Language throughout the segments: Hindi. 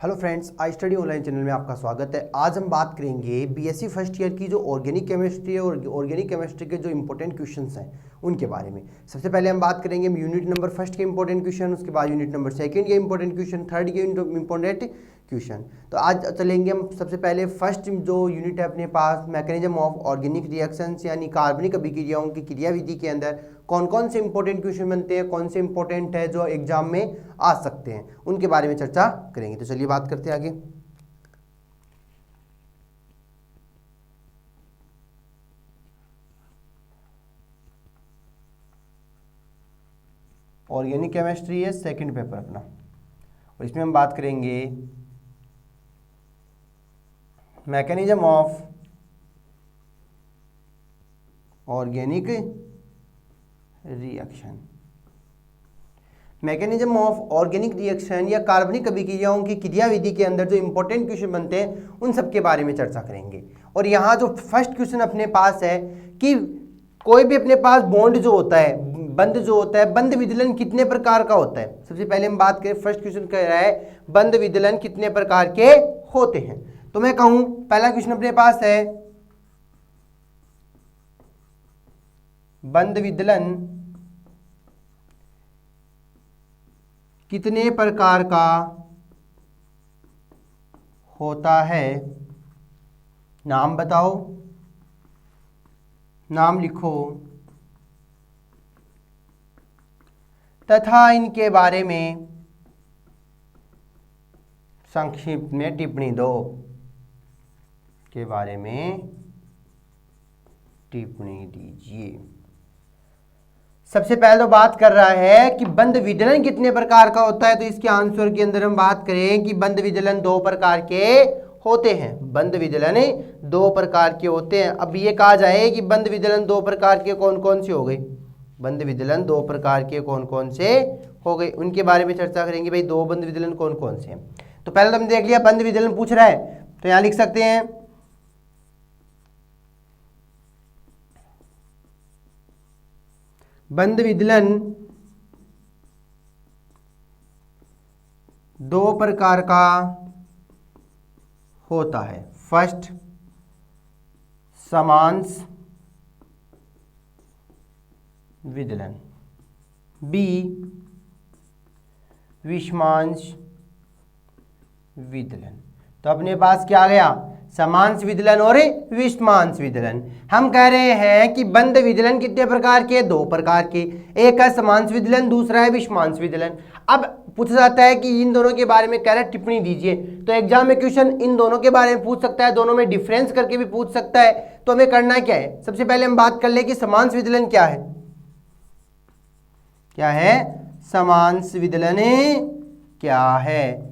Hello friends, I study online channel में आपका स्वागत है। आज हम बात करेंगे बीएससी फर्स्ट ईयर की जो ऑर्गेनिक केमिस्ट्री है और ऑर्गेनिक केमिस्ट्री के जो इंपॉर्टेंट क्वेश्चंस हैं उनके बारे में। सबसे पहले हम बात करेंगे यूनिट नंबर फर्स्ट के इंपॉर्टेंट क्वेश्चन, उसके बाद यूनिट नंबर सेकंड के इंपॉर्टेंट क्वेश्चन, थर्ड के इंपॉर्टेंट क्वेश्चन। तो आज चलेंगे हम सबसे पहले फर्स्ट जो यूनिट है अपने पास, मैकेनिज्म ऑफ ऑर्गेनिक रिएक्शंस यानी कार्बनिक अभिक्रियाओं की क्रियाविधि के अंदर कौन कौन से इंपॉर्टेंट क्वेश्चन बनते हैं, कौन से इंपॉर्टेंट है जो एग्जाम में आ सकते हैं, उनके बारे में चर्चा करेंगे। तो चलिए बात करते हैं आगे। ऑर्गेनिक केमिस्ट्री है सेकंड पेपर अपना, और इसमें हम बात करेंगे mechanism of organic reaction. Mechanism of organic reaction या कार्बनिक अभिक्रियाओं की क्रियाविधि के अंदर जो इंपॉर्टेंट क्वेश्चन बनते हैं उन सब के बारे में चर्चा करेंगे। और यहाँ जो फर्स्ट क्वेश्चन अपने पास है कि कोई भी अपने पास बॉन्ड जो होता है, बंध जो होता है, बंध विदलन कितने प्रकार का होता है। सबसे पहले हम बात करें, फर्स्ट क्वेश्चन कह रहा है बंध विदलन कितने प्रकार के होते हैं। तो मैं कहूं पहला क्वेश्चन अपने पास है बंध विदलन कितने प्रकार का होता है, नाम बताओ, नाम लिखो तथा इनके बारे में संक्षिप्त में टिप्पणी दो, के बारे में टिप्पणी दीजिए। सबसे पहले तो बात कर रहा है कि बंध विदलन कितने प्रकार का होता है। तो इसके आंसर के अंदर हम बात करें कि बंध विदलन दो प्रकार के होते हैं। बंध विदलन दो प्रकार के होते हैं। अब ये कहा जाए कि बंध विदलन दो प्रकार के कौन कौन से हो गए, बंध विदलन दो प्रकार के कौन कौन से हो गए, उनके बारे में चर्चा करेंगे। भाई दो बंध विदलन कौन कौन से हैं। तो पहले तो हमने देख लिया बंध विदलन पूछ रहा है, तो यहां लिख सकते हैं बंध विदलन दो प्रकार का होता है। फर्स्ट समांश विदलन, बी विषमांश विदलन। तो अपने पास क्या आ गया, समांश विदलन और विषमांश विदलन। हम कह रहे हैं कि बंध विदलन कितने प्रकार के, दो प्रकार के, एक है समांश विदलन, दूसरा है विषमांश विदलन। अब पूछा जाता है कि इन दोनों के बारे में कह रहा है टिप्पणी दीजिए। तो एग्जाम में क्वेश्चन इन दोनों के बारे में पूछ सकता है, दोनों में डिफरेंस करके भी पूछ सकता है। तो हमें करना क्या है, सबसे पहले हम बात कर ले कि समांश विदलन क्या है। क्या है समांश विदलन, क्या है।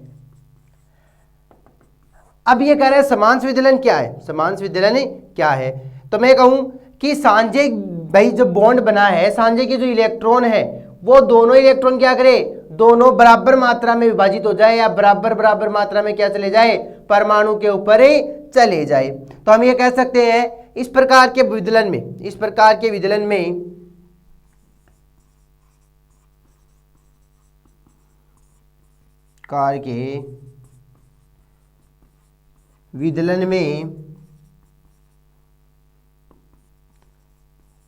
अब ये कह रहे हैं समांश विदलन क्या है, समांश विदलन क्या है। तो मैं कहूं कि सांझे, भाई जो बॉन्ड बना है, सांझे के जो इलेक्ट्रॉन है वो दोनों इलेक्ट्रॉन क्या करे, दोनों बराबर मात्रा में विभाजित हो जाए या बराबर बराबर मात्रा में क्या चले जाए, परमाणु के ऊपर ही चले जाए। तो हम ये कह सकते हैं इस प्रकार के विदलन में, इस प्रकार के विदलन में कार के विदलन में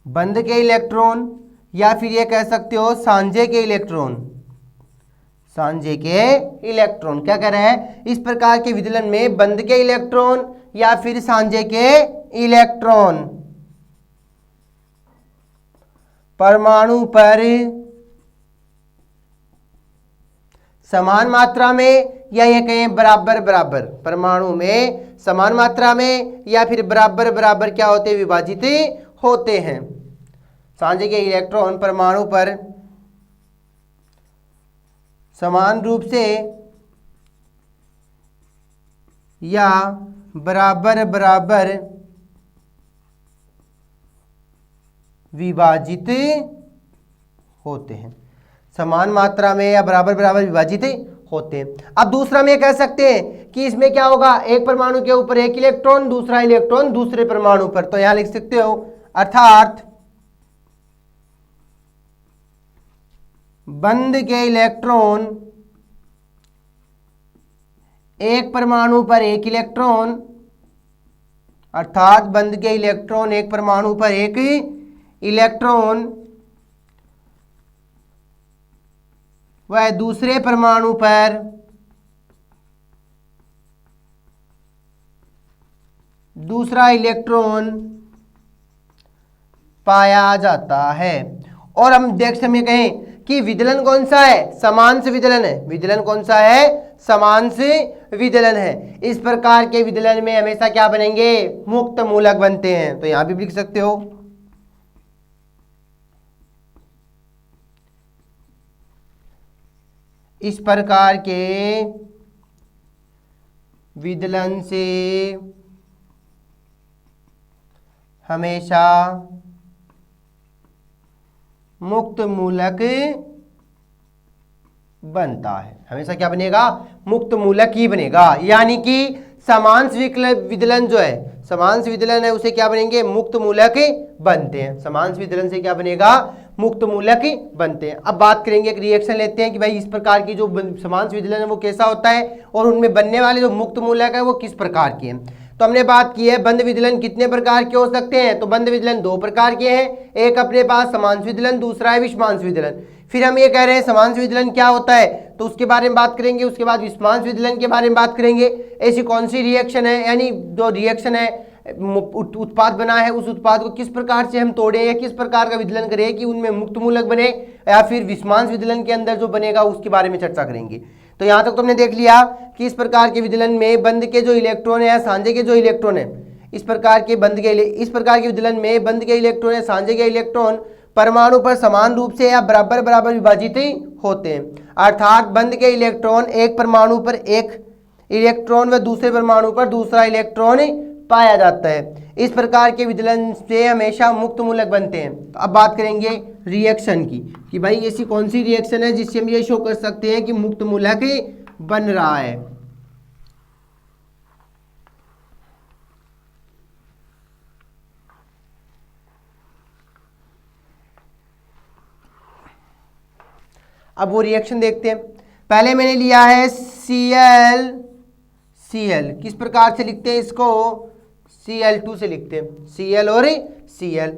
बंध के इलेक्ट्रॉन या फिर ये कह सकते हो सांझे के इलेक्ट्रॉन, सांझे के इलेक्ट्रॉन क्या कह रहे हैं, इस प्रकार के विदलन में बंध के इलेक्ट्रॉन या फिर सांझे के इलेक्ट्रॉन परमाणु पर समान मात्रा में या ये कहें बराबर बराबर, परमाणु में समान मात्रा में या फिर बराबर बराबर क्या होते, विभाजित होते हैं। सांझे के इलेक्ट्रॉन परमाणु पर समान रूप से या बराबर बराबर विभाजित होते हैं, समान मात्रा में या बराबर बराबर विभाजित होते हैं। अब दूसरा में कह सकते हैं कि इसमें क्या होगा, एक परमाणु के ऊपर एक इलेक्ट्रॉन, दूसरा इलेक्ट्रॉन दूसरे परमाणु पर। तो यहां लिख सकते हो अर्थात बंध के इलेक्ट्रॉन एक परमाणु पर एक इलेक्ट्रॉन, अर्थात बंध के इलेक्ट्रॉन एक परमाणु पर एक इलेक्ट्रॉन वह दूसरे परमाणु पर दूसरा इलेक्ट्रॉन पाया जाता है। और हम देख समय कहें कि विदलन कौन सा है, समांश विदलन है। विदलन कौन सा है, समांश विदलन है। इस प्रकार के विदलन में हमेशा क्या बनेंगे, मुक्त मूलक बनते हैं। तो यहां भी लिख सकते हो इस प्रकार के विदलन से हमेशा मुक्त मूलक बनता है। हमेशा क्या बनेगा, मुक्त मूलक ही बनेगा। यानी कि समांश विदलन जो है, समांश विदलन है, उसे क्या बनेंगे, मुक्त मूलक बनते हैं। समांश विदलन से क्या बनेगा, मुक्त मूलक बनते हैं। अब बात करेंगे, एक रिएक्शन लेते हैं कि भाई इस प्रकार की जो समांश विदलन है वो कैसा होता है और उनमें बनने वाले जो मुक्त मूलक है वो किस प्रकार के हैं। तो हमने बात की है बंध विदलन कितने प्रकार के हो सकते हैं। तो बंध विदलन दो प्रकार के हैं, एक अपने पास समांश विदलन, दूसरा है विषमांश विदलन। फिर हम ये कह रहे हैं समांश विदलन क्या होता है, तो उसके बारे में बात करेंगे। उसके बाद विषमांश विदलन के बारे में बात करेंगे। ऐसी कौन सी रिएक्शन है, यानी जो रिएक्शन है उत्पाद बना है, उस उत्पाद को किस प्रकार से हम तोड़ें या किस प्रकार का विदलन करें कि उनमें मुक्त मूलक बने, या फिर विषमांश विदलन के अंदर जो बनेगा उसके बारे में चर्चा करेंगे। तो यहाँ तक तुमने देख लिया कि इस प्रकार के विदलन में बंध के जो इलेक्ट्रॉन है या सांझे के जो इलेक्ट्रॉन है, इस प्रकार के विदलन में बंध के इलेक्ट्रॉन या सांझे के इलेक्ट्रॉन परमाणु पर समान रूप से या बराबर बराबर विभाजित होते हैं। अर्थात बंध के इलेक्ट्रॉन एक परमाणु पर एक इलेक्ट्रॉन व दूसरे परमाणु पर दूसरा इलेक्ट्रॉन पाया जाता है। इस प्रकार के विदलन से हमेशा मुक्त मूलक बनते हैं। तो अब बात करेंगे रिएक्शन की कि भाई ऐसी कौन सी रिएक्शन है जिससे हम ये शो कर सकते हैं कि मुक्त मूलक बन रहा है। अब वो रिएक्शन देखते हैं। पहले मैंने लिया है Cl, किस प्रकार से लिखते हैं इसको, Cl2 से लिखते हैं, Cl और Cl।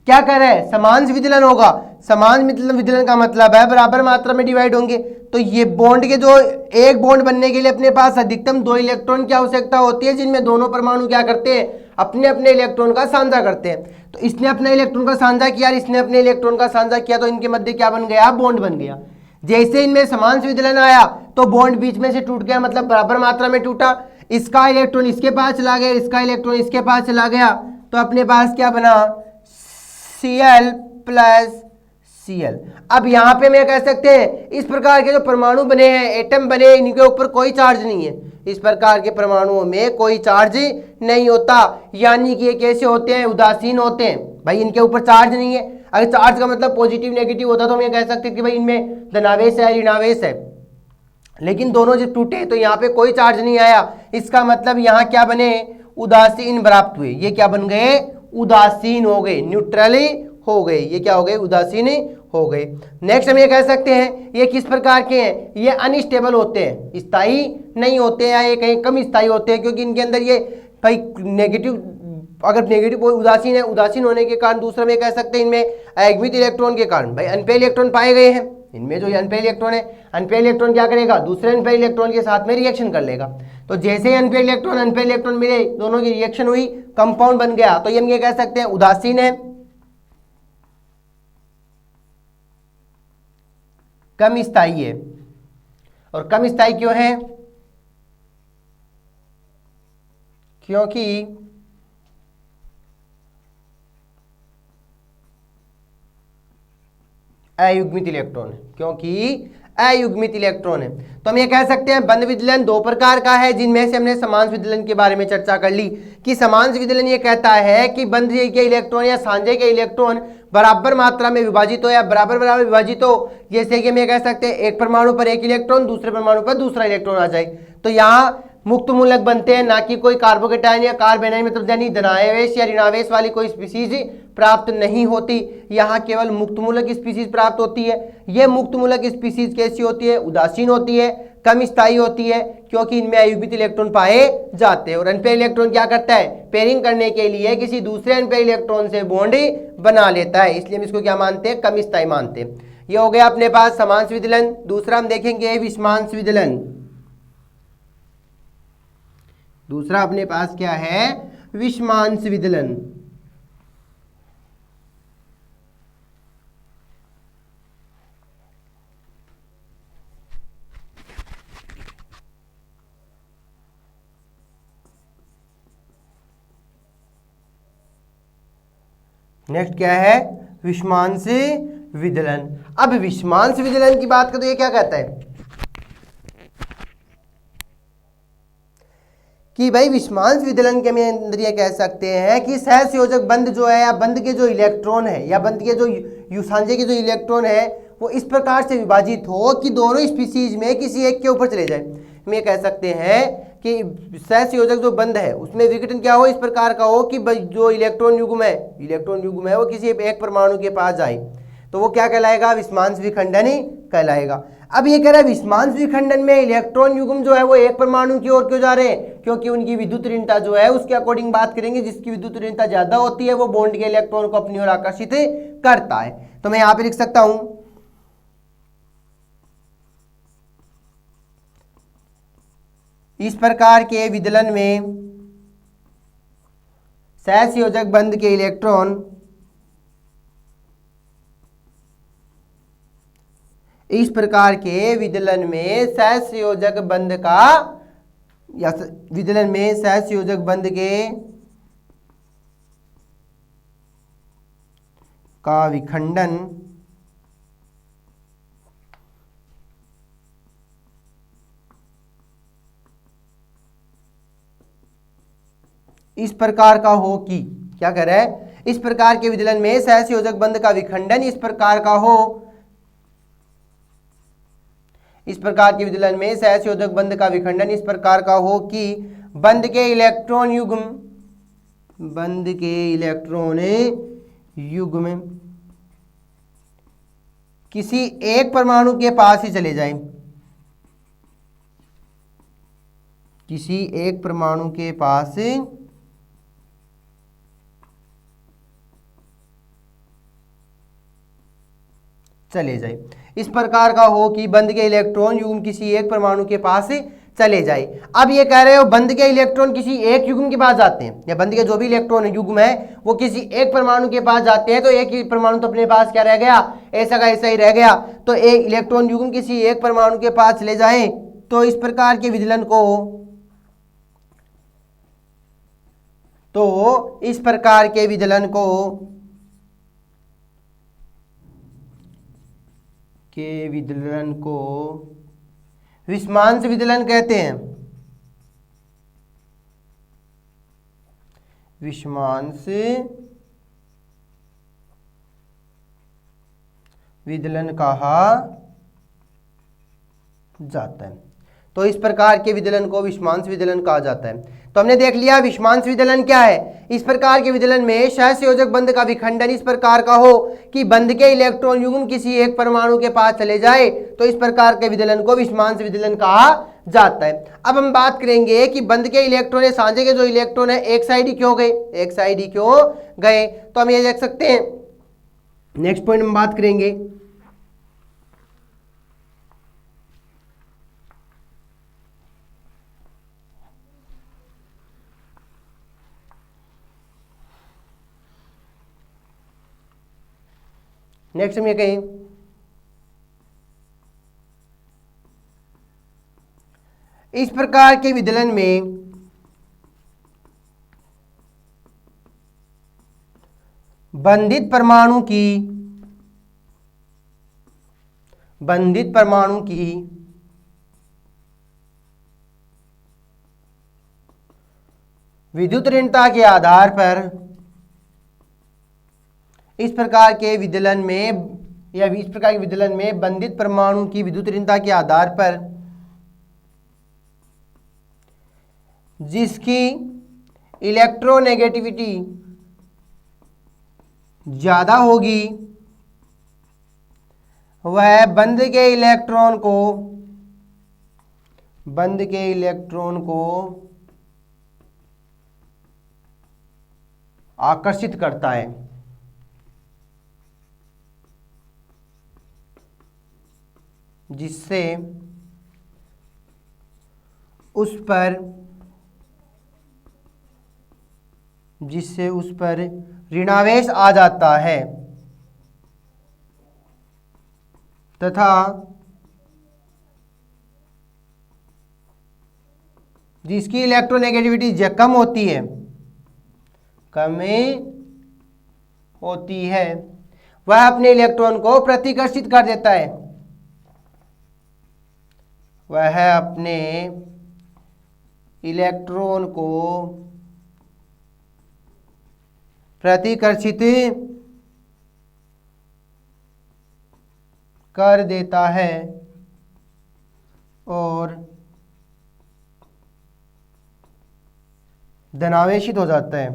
क्या कर रहे हैं, समांश विदलन होगा। समांश विदलन का मतलब है बराबर मात्रा में डिवाइड होंगे। तो ये बॉन्ड के जो एक बॉन्ड बनने के लिए अपने पास अधिकतम 2 इलेक्ट्रॉन की आवश्यकता होती है, जिनमें दोनों परमाणु क्या करते हैं, अपने अपने इलेक्ट्रॉन का साझा करते हैं। तो इसने अपने इलेक्ट्रॉन का साझा किया और इसने अपने इलेक्ट्रॉन का साझा किया, तो इनके मध्य क्या बन गया, बॉन्ड बन गया। जैसे इनमें समांश विदलन आया तो बॉन्ड बीच में से टूट गया, मतलब बराबर मात्रा में टूटा। इसका इलेक्ट्रॉन इसके पास चला गया, इसका इलेक्ट्रॉन इसके पास चला गया, तो अपने पास क्या बना, Cl प्लस Cl। अब यहां पे मैं कह सकते हैं इस प्रकार के जो परमाणु बने हैं, एटम बने, इनके ऊपर कोई चार्ज नहीं है। इस प्रकार के परमाणुओं में कोई चार्ज नहीं होता, यानी कि ये कैसे होते हैं, उदासीन होते हैं। भाई इनके ऊपर चार्ज नहीं है। अगर चार्ज का मतलब पॉजिटिव नेगेटिव होता तो हम ये कह सकते कि भाई इनमें धनावेश है ऋणावेश है, लेकिन दोनों जब टूटे तो यहाँ पे कोई चार्ज नहीं आया। इसका मतलब यहाँ क्या बने, उदासीन प्राप्त हुए। ये क्या बन गए, उदासीन हो गए, न्यूट्रल हो गए। ये क्या हो गए, उदासीन हो गए। नेक्स्ट हम ये कह सकते हैं ये किस प्रकार के हैं, ये अनस्टेबल होते हैं, स्थायी नहीं होते हैं, या ये कहीं कम स्थायी होते हैं, क्योंकि इनके अंदर ये भाई नेगेटिव, अगर नेगेटिव उदासीन है, उदासीन होने के कारण दूसरा में कह सकते हैं इनमें अयग्मित इलेक्ट्रॉन के कारण भाई अनपेय इलेक्ट्रॉन पाए गए हैं। इनमें जो अनपेय इलेक्ट्रॉन है, अनपेय इलेक्ट्रॉन क्या करेगा, दूसरे अनपेय इलेक्ट्रॉन के साथ में रिएक्शन कर लेगा। तो जैसे ही अनपेय इलेक्ट्रॉन मिले, दोनों की रिएक्शन हुई, कंपाउंड बन गया, तो ये कह सकते हैं उदासीन है, कम स्थायी है। और कम स्थायी क्यों है, क्योंकि अयुग्मित इलेक्ट्रॉन है, क्योंकि अयुग्मित इलेक्ट्रॉन है। तो हम ये कह सकते हैं बंध विदलन दो प्रकार का है, जिनमें से हमने समांश विदलन के बारे में चर्चा कर ली कि समांश विदलन ये कहता है कि बंध के इलेक्ट्रॉन या सांझे के इलेक्ट्रॉन बराबर मात्रा में विभाजित हो या बराबर विभाजित हो। जैसे कि हम ये कह सकते हैं एक परमाणु पर एक इलेक्ट्रॉन, दूसरे परमाणु पर दूसरा इलेक्ट्रॉन आ जाए, तो यहाँ मुक्त मूलक बनते हैं, ना कि कोई कार्बोकेटायन या कार्बेनाइन, मतलब यानी धनावेश या ऋणावेश वाली कोई स्पीसीज प्राप्त नहीं होती। यहाँ केवल मुक्त मूलक स्पीसीज प्राप्त होती है। ये मुक्त मूलक स्पीसीज कैसी होती है, उदासीन होती है, कम स्थायी होती है क्योंकि इनमें अयुग्मित इलेक्ट्रॉन पाए जाते हैं। और अनपेयर इलेक्ट्रॉन क्या करता है, पेयरिंग करने के लिए किसी दूसरे अनपेयर इलेक्ट्रॉन से बॉन्ड बना लेता है, इसलिए हम इसको क्या मानते हैं, कम स्थायी मानते हैं। ये हो गया अपने पास समांश विदलन। दूसरा हम देखेंगे विषमांश विदलन। दूसरा अपने पास क्या है, विषमांश विदलन। नेक्स्ट क्या है, विषमांश विदलन। अब विषमांश विदलन की बात करें तो ये क्या कहता है कि भाई विषमांश विदलन के अंदर ये कह सकते हैं कि सहसंयोजक बंध जो है या बंध के जो इलेक्ट्रॉन है या बंध के जो युसांजे के जो इलेक्ट्रॉन है वो इस प्रकार से विभाजित हो कि दोनों स्पीसीज में किसी एक के ऊपर चले जाए। हम ये कह सकते हैं कि सहसंयोजक जो बंध है उसमें विघटन क्या हो, इस प्रकार का हो कि जो इलेक्ट्रॉन युग्म है वो किसी एक परमाणु के पास जाए, तो वो क्या कहलाएगा, विषमांश विखंडन ही कहलाएगा। अब ये कह रहा है विषमांश विखंडन में इलेक्ट्रॉन युग्म जो है वो एक परमाणु की ओर क्यों जा रहे हैं, क्योंकि उनकी विद्युत ऋणता जो है उसके अकॉर्डिंग बात करेंगे, जिसकी विद्युत ऋणता ज्यादा होती है वो बॉन्ड के इलेक्ट्रॉन को अपनी ओर आकर्षित करता है। तो मैं यहां पे लिख सकता हूं इस प्रकार के विदलन में सहसंयोजक बंध के इलेक्ट्रॉन इस प्रकार के विदलन में सहसंयोजक बंध का या विदलन में सहसंयोजक बंध के का विखंडन इस प्रकार का हो कि, क्या कह रहा है, इस प्रकार के विदलन में सहसंयोजक बंध का विखंडन इस प्रकार का हो, इस प्रकार के विदलन में सहसंयोजक बंध का विखंडन इस प्रकार का हो कि बंध के इलेक्ट्रॉन युग्म किसी एक परमाणु के पास ही चले जाएं, किसी एक परमाणु के पास चले जाए। इस प्रकार का हो कि बंध के इलेक्ट्रॉन युग्म किसी एक परमाणु के पास चले जाए। अब ये कह रहे हो बंध के इलेक्ट्रॉन किसी एक युग्म के पास जाते हैं, या बंध के जो भी इलेक्ट्रॉन युग्म है वो किसी एक परमाणु के पास जाते हैं, तो एक ही परमाणु तो अपने पास क्या रह गया, ऐसा का ऐसा ही रह गया। तो एक इलेक्ट्रॉन युग्म किसी एक परमाणु के पास चले जाए तो इस प्रकार के विदलन को विषमांश विदलन कहते हैं। विषमांश विदलन कहा जाता है। तो इस प्रकार के विदलन को विषमांश विदलन कहा जाता है। तो हमने देख लिया विषमांश विदलन क्या है। इस प्रकार के विदलन में सहसंयोजक बंध का विखंडन इस प्रकार का हो कि बंध के इलेक्ट्रॉन युग्म किसी एक परमाणु के पास चले जाए, तो इस प्रकार के विदलन को विषमांश विदलन कहा जाता है। अब हम बात करेंगे कि बंध के इलेक्ट्रॉन या सांझे के जो इलेक्ट्रॉन है एक साइड ही क्यों गए, एक साइड ही क्यों गए। तो हम ये देख सकते हैं, नेक्स्ट पॉइंट हम बात करेंगे नेक्स्ट हम ये कहें इस प्रकार के विदलन में बंधित परमाणु की विद्युत ऋणता के आधार पर इस प्रकार के विदलन में बंधित परमाणु की विद्युत ऋणता के आधार पर जिसकी इलेक्ट्रोनेगेटिविटी ज्यादा होगी वह बंध के इलेक्ट्रॉन को बंद के इलेक्ट्रॉन को आकर्षित करता है, जिससे उस पर ऋणावेश आ जाता है तथा जिसकी इलेक्ट्रोनेगेटिविटी कम होती है वह अपने इलेक्ट्रॉन को प्रतिकर्षित कर देता है। वह अपने इलेक्ट्रॉन को प्रतिकर्षित कर देता है और धनावेशित हो जाता है,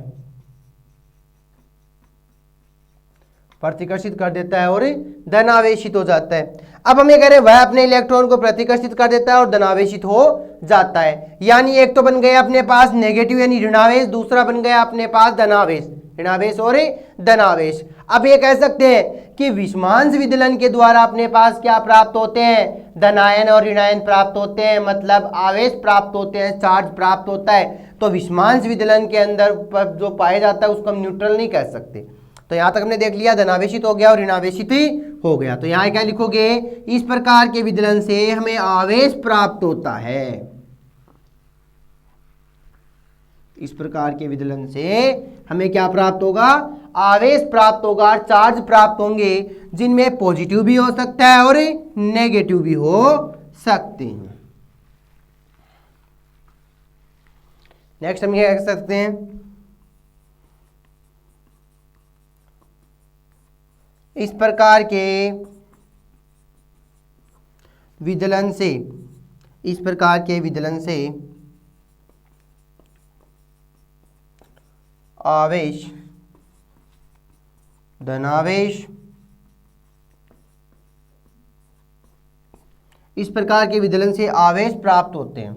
प्रतिकर्षित कर देता है और धनावेशित हो जाता है। अब हम ये कह रहे हैं वह अपने इलेक्ट्रॉन को प्रतिकर्षित कर देता है और धनावेशित हो जाता है, यानी एक तो बन गया अपने पास नेगेटिव यानी ऋणावेश, दूसरा बन गया अपने पास धनावेश, ऋणावेश और धनावेश। अब ये कह सकते हैं कि विषमांश विदलन के द्वारा अपने पास क्या प्राप्त होते हैं, धनायन और ऋणायन प्राप्त होते हैं, मतलब आवेश प्राप्त होते हैं, चार्ज प्राप्त होता है। तो विषमांश विदलन के अंदर जो पाया जाता है उसको हम न्यूट्रल नहीं कह सकते। तो यहां तक हमने देख लिया धनावेशित हो गया और ऋणावेशित हो गया। तो यहां क्या लिखोगे, इस प्रकार के विदलन से हमें आवेश प्राप्त होता है, इस प्रकार के विदलन से हमें क्या प्राप्त होगा, आवेश प्राप्त होगा, चार्ज प्राप्त होंगे, जिनमें पॉजिटिव भी हो सकता है और नेगेटिव भी हो सकते हैं। नेक्स्ट हम ये कह सकते हैं, इस प्रकार के विदलन से आवेश, धनावेश, इस प्रकार के विदलन से आवेश प्राप्त होते हैं,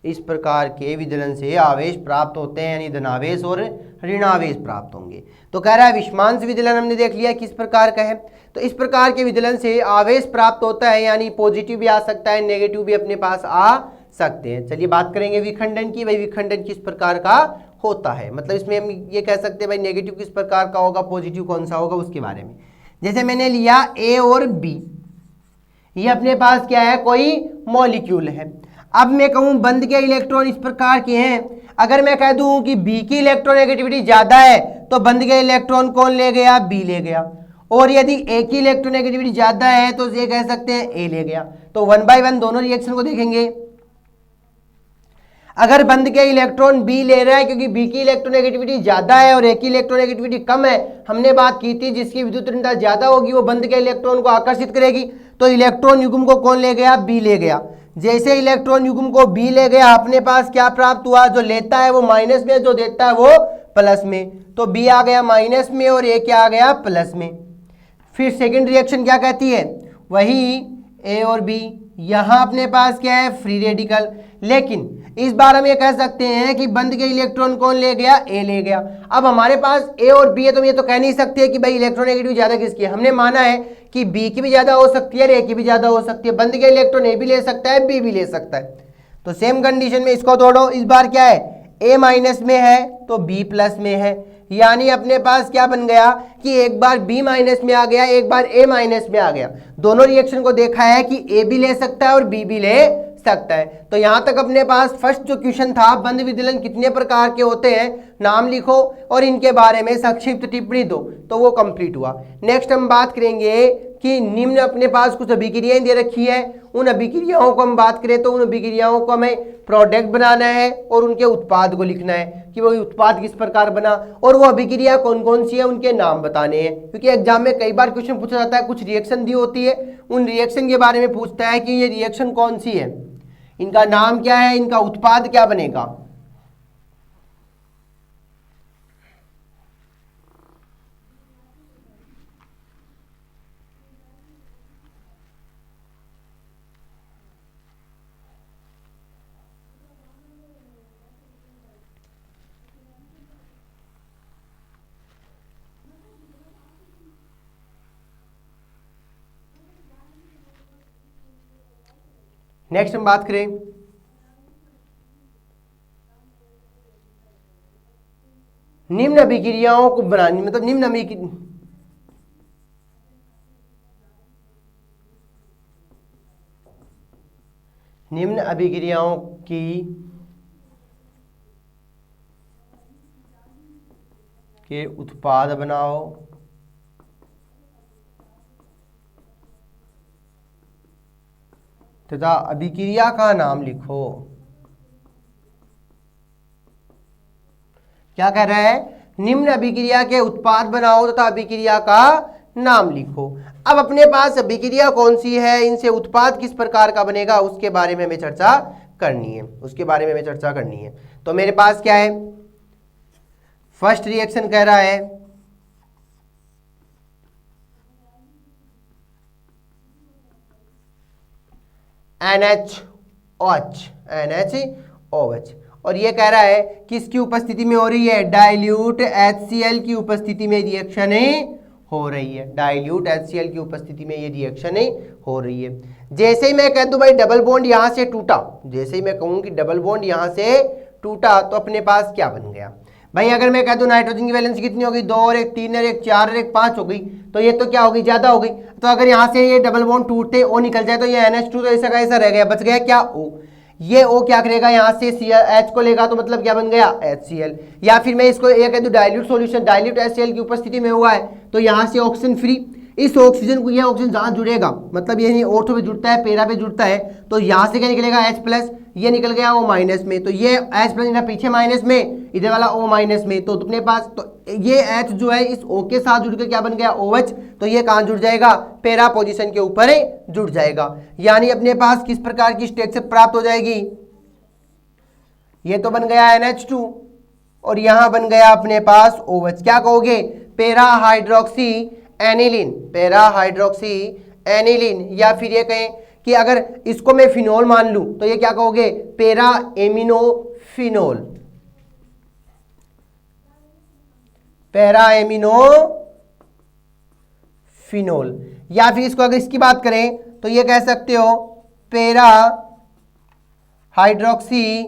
इस प्रकार के विदलन से आवेश प्राप्त होते हैं, यानी धनावेश और ऋणावेश प्राप्त होंगे। तो कह रहा है विषमांश विदलन हमने देख लिया किस प्रकार का है। तो इस प्रकार के विदलन से आवेश प्राप्त होता है, यानी पॉजिटिव भी आ सकता है, नेगेटिव भी अपने पास आ सकते हैं। चलिए बात करेंगे विखंडन की। भाई विखंडन किस प्रकार का होता है, मतलब इसमें हम ये कह सकते हैं भाई नेगेटिव किस प्रकार का होगा, पॉजिटिव कौन सा होगा, उसके बारे में। जैसे मैंने लिया ए और बी, ये अपने पास क्या है, कोई मॉलिक्यूल है। अब मैं कहूं बंद के इलेक्ट्रॉन इस प्रकार के हैं, अगर मैं कह दूं कि बी की इलेक्ट्रोनेगेटिविटी ज्यादा है तो बंद के इलेक्ट्रॉन कौन ले गया, बी ले गया, और यदि ए की इलेक्ट्रोनेगेटिविटी ज्यादा है तो ये कह सकते हैं ए ले गया। तो 1 बाय 1 दोनों रिएक्शन को देखेंगे। अगर बंद के इलेक्ट्रॉन बी ले रहा है क्योंकि बी की इलेक्ट्रोनेगेटिविटी ज्यादा है और ए की इलेक्ट्रोनेगेटिविटी कम है, हमने बात की थी जिसकी विद्युत ऋणता ज्यादा होगी वो बंद के इलेक्ट्रॉन को आकर्षित करेगी, तो इलेक्ट्रॉन युग्म को कौन ले गया, बी ले गया। जैसे इलेक्ट्रॉन युग्म को बी ले गया, अपने पास क्या प्राप्त हुआ, जो लेता है वो माइनस में, जो देता है वो प्लस में, तो बी आ गया माइनस में और ए क्या आ गया, प्लस में। फिर सेकेंड रिएक्शन क्या कहती है, वही ए और बी, यहां अपने पास क्या है, फ्री रेडिकल, लेकिन इस बार हम ये कह सकते हैं कि बंद के इलेक्ट्रॉन कौन ले गया, ए ले गया। अब हमारे पास ए और बी है तो हम ये तो कह नहीं सकते कि भाई इलेक्ट्रोनेगेटिव ज्यादा किसकी है, हमने माना है कि बी की भी ज्यादा हो सकती है और ए की भी ज्यादा हो सकती है। बंद के इलेक्ट्रॉन ए भी ले सकता है, बी भी ले सकता है। तो सेम कंडीशन में इसको तोड़ो, इस बार क्या है, ए माइनस में है तो बी प्लस में है, यानी अपने पास क्या बन गया कि एक बार बी माइनस में आ गया, एक बार ए माइनस में आ गया। दोनों रिएक्शन को देखा है कि ए भी ले सकता है और बी भी ले सकता है। तो यहां तक अपने पास फर्स्ट जो क्वेश्चन था, बंद विदलन कितने प्रकार के होते हैं, नाम लिखो और इनके बारे में संक्षिप्त टिप्पणी दो, तो वो कंप्लीट हुआ। नेक्स्ट हम बात करेंगे कि निम्न अपने पास कुछ अभिक्रियाएं दे रखी है, उन अभिक्रियाओं को हम बात करें तो उन अभिक्रियाओं को हमें प्रोडक्ट बनाना है और उनके उत्पाद को लिखना है कि वो उत्पाद किस प्रकार बना और वो अभिक्रिया कौन कौन सी है, उनके नाम बताने हैं। क्योंकि एग्जाम में कई बार क्वेश्चन पूछा जाता है, कुछ रिएक्शन दी होती है, उन रिएक्शन के बारे में पूछता है कि ये रिएक्शन कौन सी है, इनका नाम क्या है, इनका उत्पाद क्या बनेगा। नेक्स्ट हम बात करें निम्न अभिक्रियाओं को बनानी, मतलब निम्न अभिक्रियाओं की के उत्पाद बनाओ तथा अभिक्रिया का नाम लिखो। क्या कह रहा है? निम्न अभिक्रिया के उत्पाद बनाओ तथा अभिक्रिया का नाम लिखो। अब अपने पास अभिक्रिया कौन सी है, इनसे उत्पाद किस प्रकार का बनेगा, उसके बारे में हमें चर्चा करनी है। तो मेरे पास क्या है, फर्स्ट रिएक्शन कह रहा है NaOH, और ये कह रहा है किसकी उपस्थिति में हो रही है, डाइल्यूट HCl की उपस्थिति में रिएक्शन हो रही है, डाइल्यूट HCl की उपस्थिति में ये रिएक्शन हो रही है। जैसे ही मैं कह दूं भाई डबल बॉन्ड यहां से टूटा, जैसे ही मैं कहूं कि डबल बॉन्ड यहां से टूटा, तो अपने पास क्या बन गया भाई, अगर मैं कह दूं नाइट्रोजन की वैलेंसी कितनी हो गई, 2 और 1 3 और 1 4 और 1 5 हो गई, तो ये तो क्या हो गई, ज्यादा हो गई। तो अगर यहां से ये डबल बॉन्ड टूटते O निकल जाए तो ये NH2 तो ऐसा का ऐसा रह गया, बच गया क्या O। ये O क्या करेगा, यहां से H को लेगा तो मतलब क्या बन गया HCl। या फिर मैं इसको ये कह दूं डाइल्यूट सॉल्यूशन, डाइल्यूट HCl की उपस्थिति में हुआ है, तो यहां से ऑक्सीजन फ्री, इस ऑक्सीजन को, यह ऑक्सीजन जहां जुड़ेगा, मतलब ये नहीं ऑर्थो पे जुड़ता है, पैरा पे जुड़ता है, तो यहां से क्या निकलेगा H+, ये निकल गया O- में, तो ये H+ पीछे माइनस में, इधर वाला O- में, तो अपने पास तो ये H जो है इस O के साथ जुड़कर क्या बन गया OH, तो ये कहां जुड़ जाएगा, पैरा पोजीशन के ऊपर जुड़ जाएगा। यानी अपने पास किस प्रकार की स्ट्रक्चर प्राप्त हो जाएगी, ये तो बन गया NH2 और यहां बन गया अपने पास OH, क्या कहोगे, पैरा हाइड्रोक्सी एनिलीन, या फिर ये कहें कि अगर इसको मैं फिनोल मान लूं तो ये क्या कहोगे, पैरा एमिनोफिनोल, या फिर इसको अगर इसकी बात करें तो ये कह सकते हो पैरा हाइड्रोक्सी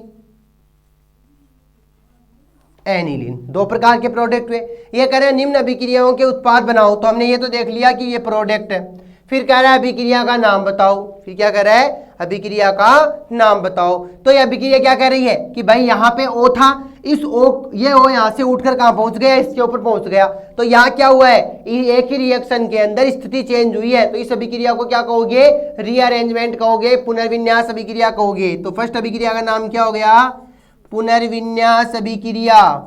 एनिलीन। 2 प्रकार के प्रोडक्ट हुए। ये कह रहे हैं निम्न अभिक्रियाओं के उत्पाद बनाओ, तो हमने ये तो देख लिया कि ये प्रोडक्ट है। फिर कह रहा है अभिक्रिया का नाम बताओ, फिर क्या कह रहा है, अभिक्रिया का नाम बताओ। तो ये अभिक्रिया क्या कह रही है कि भाई यहाँ पे O था, इस O, ये O यहाँ से उठकर कहाँ पहुंच गया, इसके ऊपर पहुंच गया, तो यहाँ क्या हुआ है, एक ही रिएक्शन के अंदर स्थिति चेंज हुई है, तो इस अभिक्रिया को क्या कहोगे, रीअरेंजमेंट कहोगे, पुनर्विन्यास अभिक्रिया कहोगे। तो फर्स्ट अभिक्रिया का नाम क्या हो गया, पुनर्विन्यास अभिक्रिया,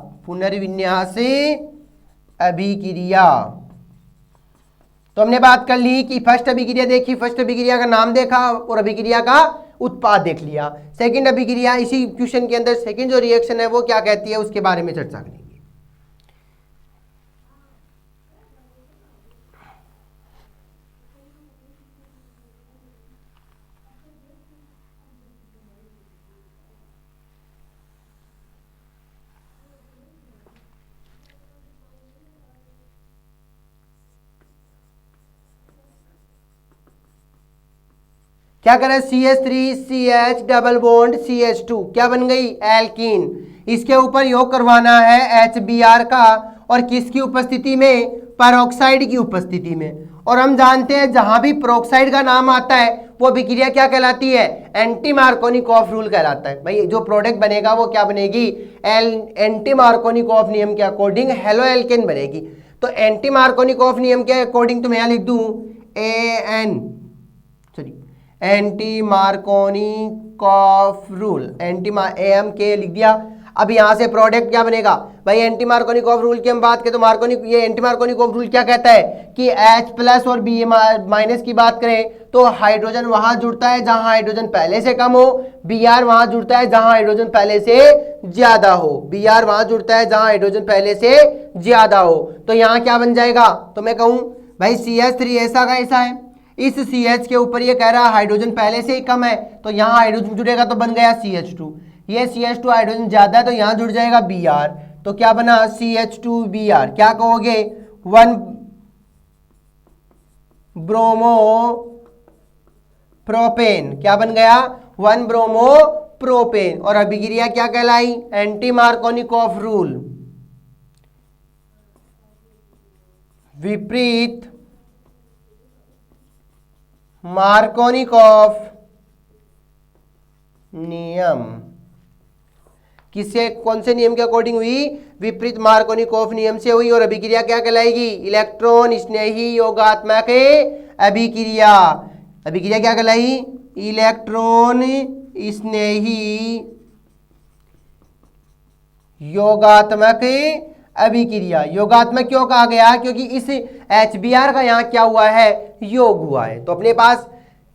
तो हमने बात कर ली कि फर्स्ट अभिक्रिया देखी, फर्स्ट अभिक्रिया का नाम देखा और अभिक्रिया का उत्पाद देख लिया। सेकंड अभिक्रिया, इसी क्वेश्चन के अंदर सेकंड जो रिएक्शन है वो क्या कहती है, उसके बारे में चर्चा करेंगे। क्या करें, CH3CH डबल बॉन्ड CH2 क्या बन गई, एल्कीन। इसके ऊपर योग करवाना है HBr का, और किसकी उपस्थिति में, पेरोक्साइड की उपस्थिति में। और हम जानते हैं जहां भी पेरोक्साइड का नाम आता है वो अभिक्रिया क्या कहलाती है, एंटी मार्कोनिकॉफ रूल कहलाता है। भाई जो प्रोडक्ट बनेगा वो क्या बनेगी, एंटी मार्कोनिकॉफ नियम के अकॉर्डिंग हेलो एल्केन बनेगी। तो एंटी मार्कोनिकॉफ नियम के अकॉर्डिंग तो मैं यहां लिख दूं एंटी मार्कोनिकॉफ रूल, AM के लिख दिया। अब यहां से प्रोडक्ट क्या बनेगा भाई, एंटी मार्कोनिकॉफ रूल की हम बात करें तो ये एंटी मार्कोनिकॉफ रूल क्या कहता है कि H+ और Ba- की बात करें तो हाइड्रोजन वहां जुड़ता है जहां हाइड्रोजन पहले से कम हो, Br वहां जुड़ता है जहां हाइड्रोजन पहले से ज्यादा हो, Br वहां जुड़ता है जहां हाइड्रोजन पहले से ज्यादा हो। तो यहां क्या बन जाएगा, तो मैं कहूं भाई CH3 ऐसा का ऐसा है, इस CH के ऊपर ये कह रहा है हाइड्रोजन पहले से ही कम है, तो यहाँ हाइड्रोजन जुड़ेगा तो बन गया CH2। ये CH2 हाइड्रोजन ज्यादा है तो यहाँ जुड़ जाएगा Br, तो क्या बना CH2Br। क्या कहोगे, 1 ब्रोमो प्रोपेन, क्या बन गया 1 ब्रोमो प्रोपेन। और अभिक्रिया क्या कहलाई? एंटी मार्कोनिकॉफ रूल, विपरीत मार्कोनिकॉफ नियम। किससे, कौन से नियम के अकॉर्डिंग हुई? विपरीत मार्कोनिकॉफ नियम से हुई। और अभिक्रिया क्या कहलाएगी? इलेक्ट्रॉन स्नेही योगात्मक अभिक्रिया। अभिक्रिया क्या कहलाई? इलेक्ट्रॉन स्नेही योगात्मक अभिक्रिया। योगात्मक क्यों कहा गया? क्योंकि इस HBr का यहाँ क्या हुआ है? योग हुआ है। तो अपने पास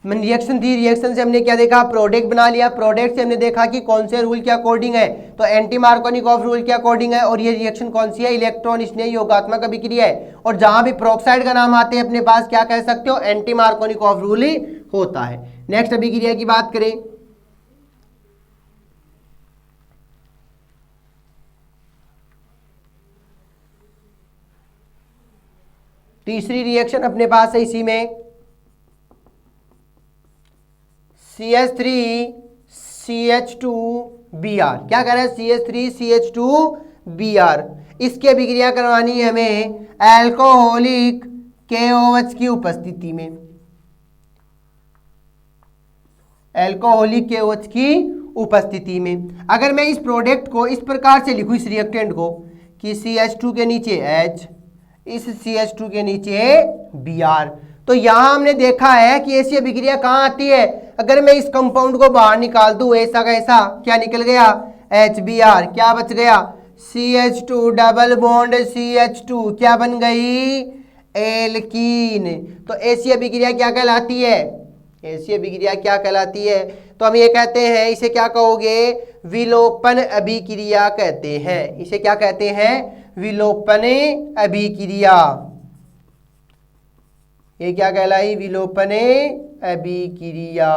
रिएक्शन थी, रिएक्शन से हमने क्या देखा? प्रोडक्ट बना लिया। प्रोडक्ट से हमने देखा कि कौन से रूल के अकॉर्डिंग है, तो एंटी मार्कोनिकॉफ रूल के अकॉर्डिंग है। और ये रिएक्शन कौन सी है? इलेक्ट्रॉन स्नेही योगात्मक अभिक्रिया है। और जहां भी प्रोक्साइड का नाम आते हैं अपने पास क्या कह सकते हो? एंटी मार्कोनिकॉफ रूल ही होता है। नेक्स्ट अभिक्रिया की बात करें, तीसरी रिएक्शन अपने पास है इसी में, CH3CH2Br। क्या कह रहा है? CH3CH2Br। इसकी अभिक्रिया करवानी है हमें अल्कोहलिक KOH की उपस्थिति में। अल्कोहलिक KOH की उपस्थिति में अगर मैं इस प्रोडक्ट को इस प्रकार से लिखूं, इस रिएक्टेंट को, कि CH2 के नीचे H, इस CH2 के नीचे Br, तो यहां हमने देखा है कि ऐसी अभिक्रिया कहां आती है? अगर मैं इस कंपाउंड को बाहर निकाल दूं, ऐसा का ऐसा, क्या निकल गया? HBr। क्या बच गया? CH2 डबल बॉन्ड CH2, क्या बन गई? एल्कीन। तो ऐसी अभिक्रिया क्या कहलाती है? ऐसी अभिक्रिया क्या कहलाती है? तो हम ये कहते हैं, इसे क्या कहोगे? विलोपन अभिक्रिया कहते हैं। इसे क्या कहते हैं? विलोपन अभिक्रिया। ये क्या कहलाई? विलोपन अभिक्रिया।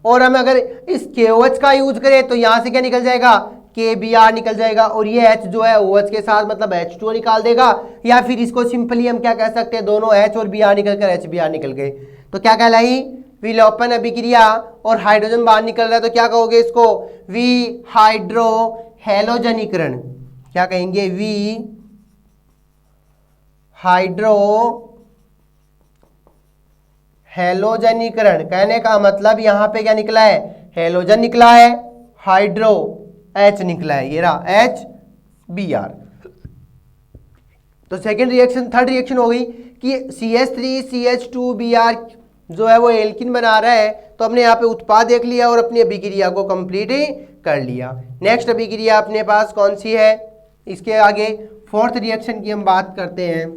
और हम अगर इस KOH का यूज करें तो यहां से क्या निकल जाएगा? KBr निकल जाएगा। और ये H जो है OH के साथ मतलब H2O निकाल देगा। या फिर इसको सिंपली हम क्या कह सकते हैं? दोनों H और Br निकल कर HBr निकल गए। तो क्या कहलाई? विलोपन अभिक्रिया। और हाइड्रोजन बाहर निकल रहा है तो क्या कहोगे इसको? विहाइड्रो हैलोजनीकरण। क्या कहेंगे? विहाइड्रो हैलोजनीकरण। कहने का मतलब यहां पे क्या निकला है? हैलोजन निकला है, हाइड्रो H निकला है, ये रहा HBr। तो सेकेंड रिएक्शन, थर्ड रिएक्शन हो गई कि CH3CH2Br जो है वो एल्किन बना रहा है। तो हमने यहाँ पे उत्पाद देख लिया और अपनी अभिक्रिया को कंप्लीट कर लिया। नेक्स्ट अभिक्रिया अपने पास कौन सी है? इसके आगे फोर्थ रिएक्शन की हम बात करते हैं।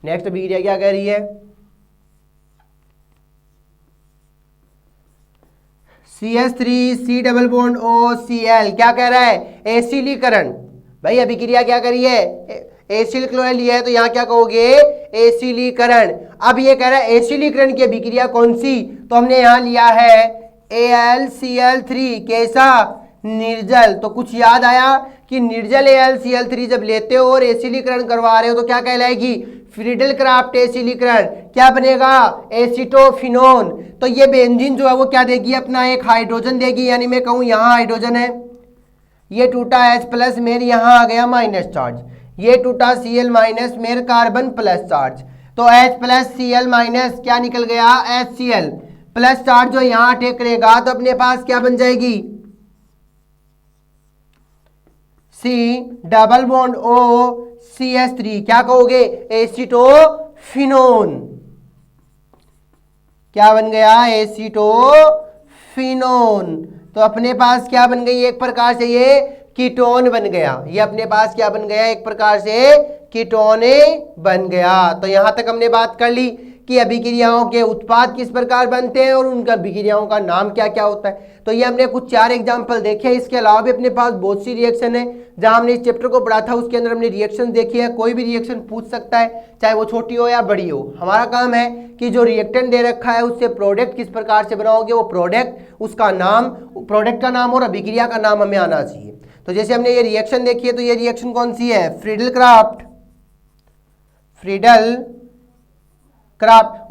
नेक्स्ट अभिक्रिया क्या कह रही है? CH3C double bond OCl। क्या कह रहा है? एसिलीकरण। भाई अभिक्रिया क्या करी है? एसिल क्लोराइड लिया है तो यहां क्या कहोगे? एसिलीकरण। अब ये कह रहा है एसिलीकरण की अभिक्रिया कौन सी? तो हमने यहां लिया है AlCl3। कैसा? निर्जल। तो कुछ याद आया कि निर्जल AlCl3 जब लेते हो और एसिलीकरण करवा रहे हो तो क्या कहलाएगी? फ्रीडल क्राफ्ट एसिलीकरण। क्या बनेगा? एसिटोफिनोन। तो ये बेंजीन जो है वो क्या देगी? अपना एक हाइड्रोजन देगी। यानी मैं कहूं यहां हाइड्रोजन है, ये टूटा H+ मेरे यहां आ गया माइनस चार्ज, ये टूटा Cl- मेरे कार्बन प्लस चार्ज। तो H+Cl- क्या निकल गया? HCl प्लस चार्ज जो यहां अटैक करेगा तो अपने पास क्या बन जाएगी? C double bond OCH3। क्या कहोगे? एसिटोफिनोन। क्या बन गया? एसिटोफिनोन। तो अपने पास क्या बन गई? एक प्रकार से ये कीटोन बन गया। ये अपने पास क्या बन गया? एक प्रकार से कीटोन बन गया। तो यहां तक हमने बात कर ली कि अभिक्रियाओं के उत्पाद किस प्रकार बनते हैं और उनका अभिक्रियाओं का नाम क्या क्या होता है। तो ये हमने कुछ 4 एग्जाम्पल देखे। इसके अलावा भी अपने पास बहुत सी रिएक्शन है। जहां हमने इस चैप्टर को पढ़ा था उसके अंदर हमने रिएक्शन देखी है। कोई भी रिएक्शन पूछ सकता है, चाहे वो छोटी हो या बड़ी हो। हमारा काम है कि जो रिएक्टेंट दे रखा है उससे प्रोडक्ट किस प्रकार से बनाओगे, वो प्रोडक्ट, उसका नाम, प्रोडक्ट का नाम और अभिक्रिया का नाम हमें आना चाहिए। तो जैसे हमने ये रिएक्शन देखी है, तो ये रिएक्शन कौन सी है? Friedel craft.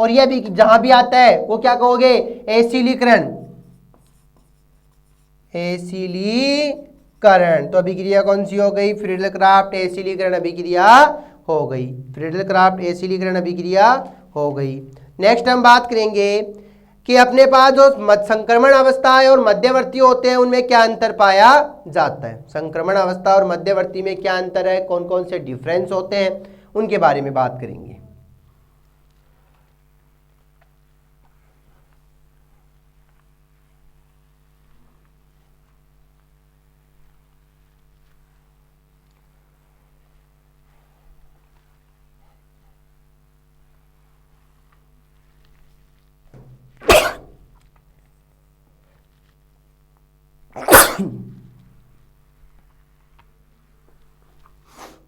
और ये भी जहां भी आता है वो क्या कहोगे? एसिलीकरण। तो अभिक्रिया कौन सी हो गई? फ्रीडल क्राफ्ट एसिलीकरण अभिक्रिया हो गई। फ्रीडल क्राफ्ट एसिलीकरण अभिक्रिया हो गई। नेक्स्ट हम बात करेंगे कि अपने पास जो संक्रमण अवस्था है और मध्यवर्ती होते हैं उनमें क्या अंतर पाया जाता है। संक्रमण अवस्था और मध्यवर्ती में क्या अंतर है, कौन कौन से डिफरेंस होते हैं, उनके बारे में बात करेंगे।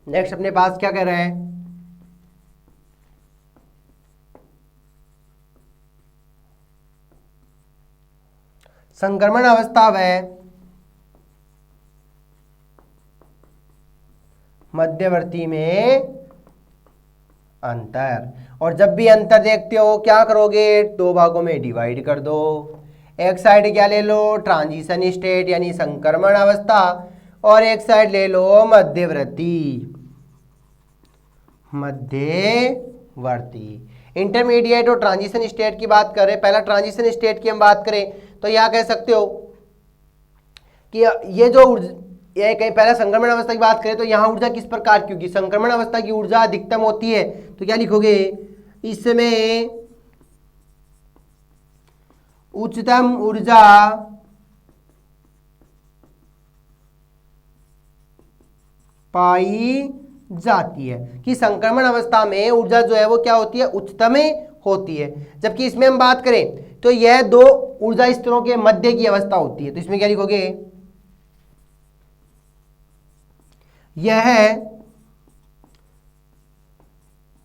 नेक्स्ट अपने पास क्या कह रहा है? संक्रमण अवस्था व मध्यवर्ती में अंतर। और जब भी अंतर देखते हो क्या करोगे? दो भागों में डिवाइड कर दो। एक साइड क्या ले लो? ट्रांजिशन स्टेट यानी संक्रमण अवस्था, और एक साइड ले लो मध्यवर्ती। इंटरमीडिएट और ट्रांजिशन स्टेट की बात करें, पहला ट्रांजिशन स्टेट की हम बात करें तो यहां कह सकते हो कि ये जो ये कहीं पहला संक्रमण अवस्था की बात करें तो यहां ऊर्जा किस प्रकार की होगी? संक्रमण अवस्था की ऊर्जा अधिकतम होती है, तो क्या लिखोगे? इसमें उच्चतम ऊर्जा पाई जाती है। कि संक्रमण अवस्था में ऊर्जा जो है वो क्या होती है? उच्चतम होती है। जबकि इसमें हम बात करें तो यह दो ऊर्जा स्तरों के मध्य की अवस्था होती है। तो इसमें क्या लिखोगे? यह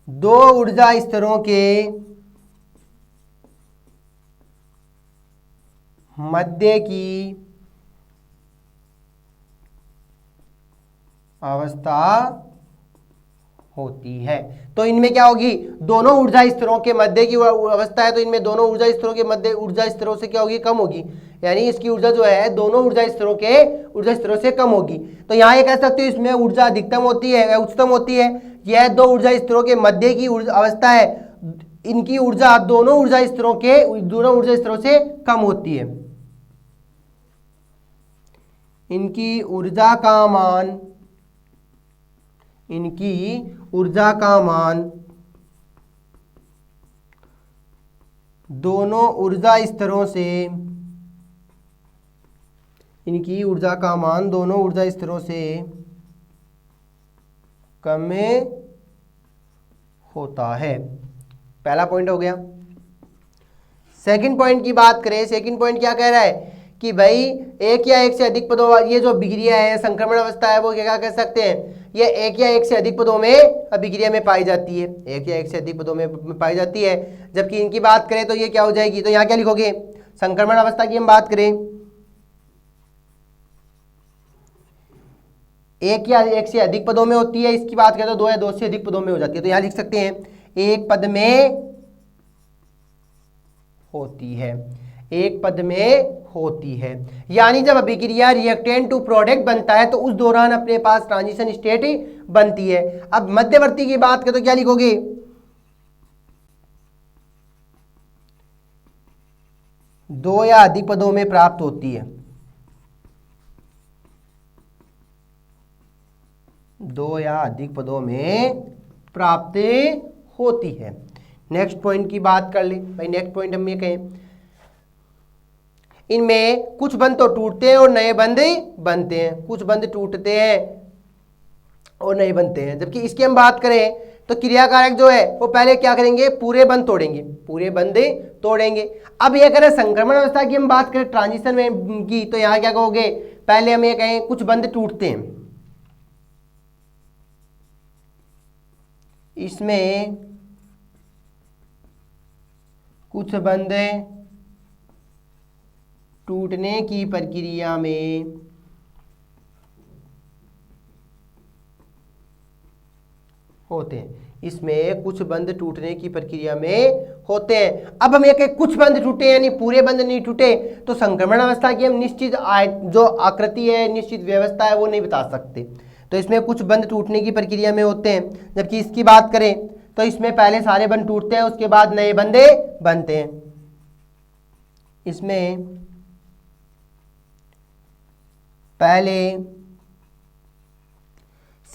दो ऊर्जा स्तरों के मध्य की अवस्था होती है। तो इनमें क्या होगी? दोनों ऊर्जा स्तरों के मध्य की अवस्था है, तो इनमें दोनों ऊर्जा स्तरों के मध्य ऊर्जा स्तरों से क्या होगी? कम होगी। यानी इसकी ऊर्जा जो है दोनों ऊर्जा स्तरों से कम होगी। तो यहां ये कह सकते हो इसमें ऊर्जा अधिकतम होती है या उच्चतम होती है। यह दो ऊर्जा स्तरों के मध्य की अवस्था है, इनकी ऊर्जा दोनों ऊर्जा स्तरों से कम होती है। इनकी ऊर्जा का मान दोनों ऊर्जा स्तरों से कम में होता है। पहला पॉइंट हो गया। सेकंड पॉइंट की बात करें, सेकंड पॉइंट क्या कह रहा है कि भाई एक या एक से अधिक पदों, ये जो अभिक्रिया है संक्रमण अवस्था है वो क्या कह सकते हैं? ये एक या एक से अधिक पदों में अभिक्रिया में पाई जाती है। एक या एक से अधिक पदों में पाई जाती है। जबकि इनकी बात करें तो ये क्या हो जाएगी? तो यहाँ क्या लिखोगे? संक्रमण अवस्था की हम बात करें, एक या एक से अधिक पदों में होती है। इसकी बात करें तो दो या दो से अधिक पदों में हो जाती है। तो यहां लिख सकते हैं एक पद में होती है। यानी जब अभिक्रिया रिएक्टेंट टू प्रोडक्ट बनता है तो उस दौरान अपने पास ट्रांजिशन स्टेट बनती है। अब मध्यवर्ती की बात करें तो क्या लिखोगे? दो या अधिक पदों में प्राप्त होती है। दो या अधिक पदों में प्राप्त होती है। नेक्स्ट पॉइंट की बात कर ले भाई। नेक्स्ट पॉइंट हम ये कहें, इनमें कुछ बंध तो टूटते हैं और नए बंध बनते हैं। कुछ बंध टूटते हैं और नए बनते हैं। जबकि इसकी हम बात करें तो क्रियाकारक जो है वो पहले क्या करेंगे? पूरे बंध तोड़ेंगे। अब ये करें संक्रमण अवस्था की हम बात करें ट्रांजिशन में की, तो यहां क्या कहोगे? पहले हम ये कहें कुछ बंध टूटते हैं, इसमें कुछ बंध टूटने की प्रक्रिया में होते हैं। इसमें कुछ बंध टूटने की प्रक्रिया में होते हैं। अब हम ये कहें कुछ बंध टूटे यानी पूरे बंध नहीं टूटे, तो संक्रमण अवस्था की हम निश्चित जो आकृति है, निश्चित व्यवस्था है, वो नहीं बता सकते। तो इसमें कुछ बंध टूटने की प्रक्रिया में होते हैं। जबकि इसकी बात करें तो इसमें पहले सारे बंध टूटते हैं, उसके बाद नए बंधे बनते हैं। इसमें पहले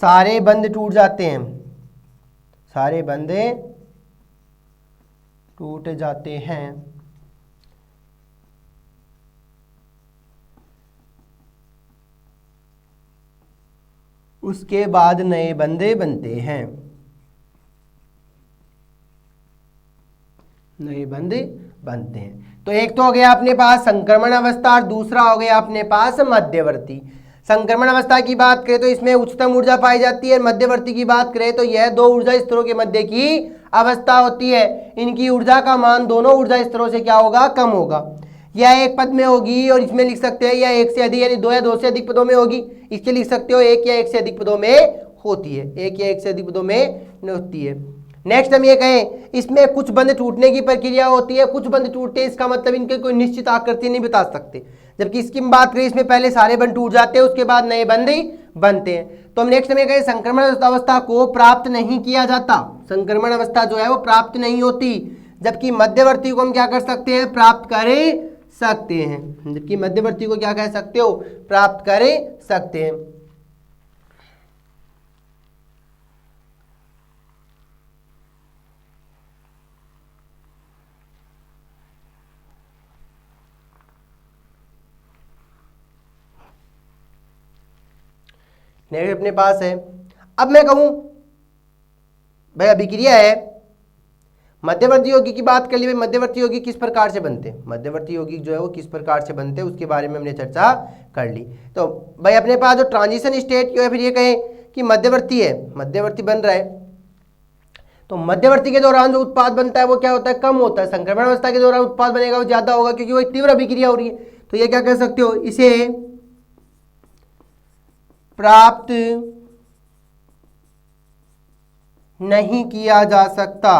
सारे बंध टूट जाते हैं, सारे बंधे टूट जाते हैं, उसके बाद नए बंधे बनते हैं, नए बंधे बनते हैं। तो एक तो हो गया अपने पास संक्रमण अवस्था और दूसरा हो गया अपने पास मध्यवर्ती। संक्रमण अवस्था की बात करें तो इसमें उच्चतम ऊर्जा पाई जाती है। मध्यवर्ती की बात करें तो यह दो ऊर्जा स्तरों के मध्य की अवस्था होती है। इनकी ऊर्जा का मान दोनों ऊर्जा स्तरों से क्या होगा, कम होगा। यह एक पद में होगी और इसमें लिख सकते हैं यह एक से अधिक यानी दो या दो से अधिक पदों में होगी। इसके लिख सकते हो एक या एक से अधिक पदों में होती है, एक या एक से अधिक पदों में होती है। नेक्स्ट हम ये कहें इसमें कुछ बंध टूटने की प्रक्रिया होती है। कुछ बंध टूटते हैं इसका मतलब इनके कोई निश्चित आकृति नहीं बता सकते। जबकि इसकी बात करें इसमें पहले सारे बंध टूट जाते हैं, उसके बाद नए बंध ही बनते हैं। तो हम नेक्स्ट में कहें संक्रमण अवस्था को प्राप्त नहीं किया जाता। संक्रमण अवस्था जो है वो प्राप्त नहीं होती। जबकि मध्यवर्ती को हम क्या कर सकते हैं, प्राप्त कर सकते हैं। जबकि मध्यवर्ती को क्या कह सकते हो, प्राप्त कर सकते हैं। नेक्स्ट अपने पास है, अब मैं कहूं भाई अभिक्रिया है मध्यवर्ती यौगिक की बात कर ली। भाई मध्यवर्ती यौगिक किस प्रकार से बनते हैं, मध्यवर्ती यौगिक जो है वो किस प्रकार से बनते हैं उसके बारे में हमने चर्चा कर ली। तो भाई अपने पास जो ट्रांजिशन स्टेट जो है, फिर ये कहें कि मध्यवर्ती है, मध्यवर्ती बन रहा है, तो मध्यवर्ती के दौरान जो उत्पाद बनता है वो क्या होता है, कम होता है। संक्रमण अवस्था के दौरान उत्पाद बनेगा वो ज्यादा होगा क्योंकि वो तीव्र अभिक्रिया हो रही है। तो ये क्या कह सकते हो, इसे प्राप्त नहीं किया जा सकता,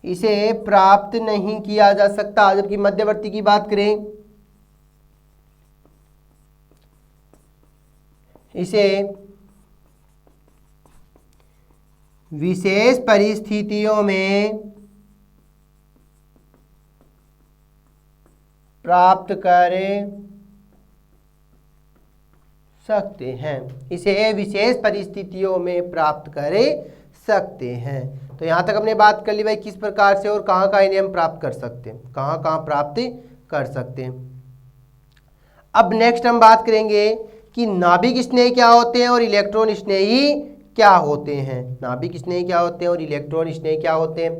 इसे प्राप्त नहीं किया जा सकता। जबकि मध्यवर्ती की बात करें इसे विशेष परिस्थितियों में प्राप्त कर सकते हैं, इसे विशेष परिस्थितियों में प्राप्त कर सकते हैं। तो यहाँ तक हमने बात कर ली भाई किस प्रकार से और कहाँ कहाँ इन्हें हम प्राप्त कर सकते हैं, कहाँ कहाँ प्राप्त कर सकते हैं। अब नेक्स्ट हम बात करेंगे कि नाभिक स्नेही क्या होते हैं और इलेक्ट्रॉन स्नेही क्या होते हैं। नाभिक स्नेही क्या होते हैं और इलेक्ट्रॉन स्नेही क्या होते हैं।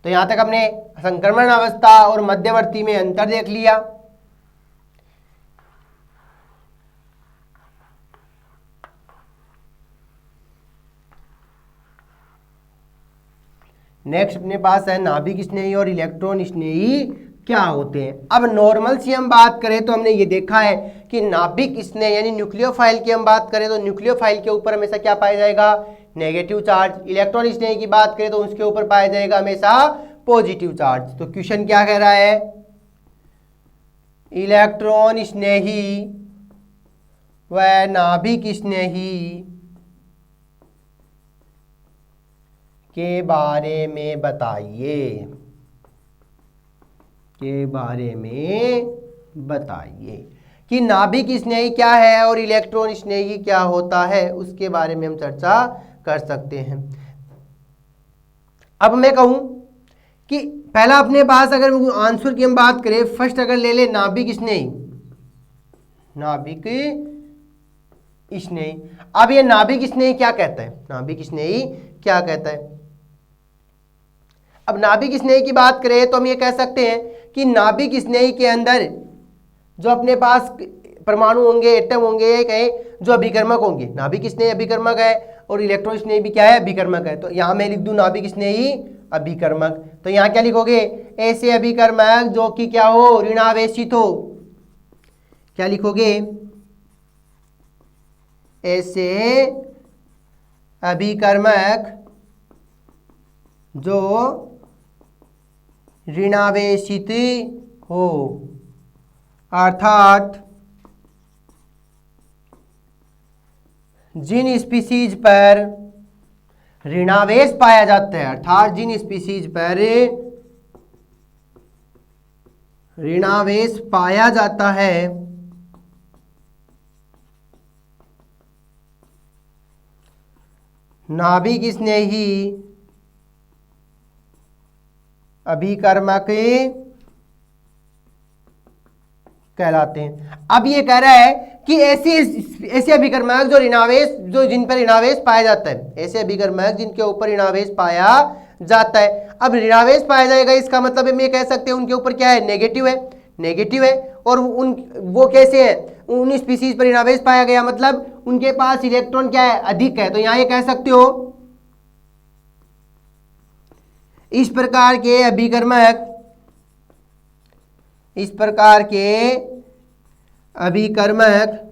तो यहाँ तक हमने संक्रमण अवस्था और मध्यवर्ती में अंतर देख लिया। नेक्स्ट अपने पास है नाभिक स्नेही और इलेक्ट्रॉन स्नेही क्या होते हैं। अब नॉर्मल से हम बात करें तो हमने ये देखा है कि नाभिक स्नेही यानी न्यूक्लियोफाइल की हम बात करें तो न्यूक्लियोफाइल के ऊपर हमेशा क्या पाया जाएगा, नेगेटिव चार्ज। इलेक्ट्रॉन स्नेही की बात करें तो उसके ऊपर पाया जाएगा हमेशा पॉजिटिव चार्ज। तो क्वेश्चन क्या कह रहा है, इलेक्ट्रॉन स्नेही व नाभिक स्नेही के बारे में बताइए, के बारे में बताइए कि नाभिक स्नेही क्या है और इलेक्ट्रॉन स्नेही क्या होता है, उसके बारे में हम चर्चा कर सकते हैं। अब मैं कहूं कि पहला अपने पास अगर आंसर की हम बात करें, फर्स्ट अगर ले ले नाभिक स्नेही, नाभिक स्नेही। अब ये नाभिक स्नेही क्या कहता है, नाभिक स्नेही क्या कहता है। अब नाभिक स्नेही की बात करें तो हम ये कह सकते हैं कि नाभिक स्नेही के अंदर जो अपने पास परमाणु होंगे, एटम होंगे, ये कहें जो अभिकर्मक होंगे। नाभिक स्नेही अभिकर्मक है और इलेक्ट्रॉन स्नेही भी क्या है, अभिकर्मक है। तो यहां मैं लिख दूं नाभिक स्नेही अभिकर्मक। तो यहां क्या लिखोगे, ऐसे अभिकर्मक जो कि क्या हो, ऋणावेशित हो। क्या लिखोगे, ऐसे अभिकर्मक जो ऋणावेशित हो, अर्थात जिन स्पीसीज पर ऋणावेश पाया जाता है, अर्थात जिन स्पीसीज पर ऋणावेश पाया जाता है नाभिक स्नेही अभिकर्मक कहलाते हैं। अब ये कह रहा है कि ऐसे अभिकर्मक जो ऋणावेश जिन पर ऋणावेश पाया जाता है, ऐसे अभिकर्मक जिनके ऊपर ऋणावेश पाया जाता है। अब ऋणावेश पाया जाएगा इसका मतलब हम ये कह सकते हैं उनके ऊपर क्या है, नेगेटिव है। और वो कैसे है, उन स्पीसीज पर ऋणावेश पाया गया मतलब उनके पास इलेक्ट्रॉन क्या है, अधिक है। तो यहां ये कह सकते हो इस प्रकार के अभिकर्मक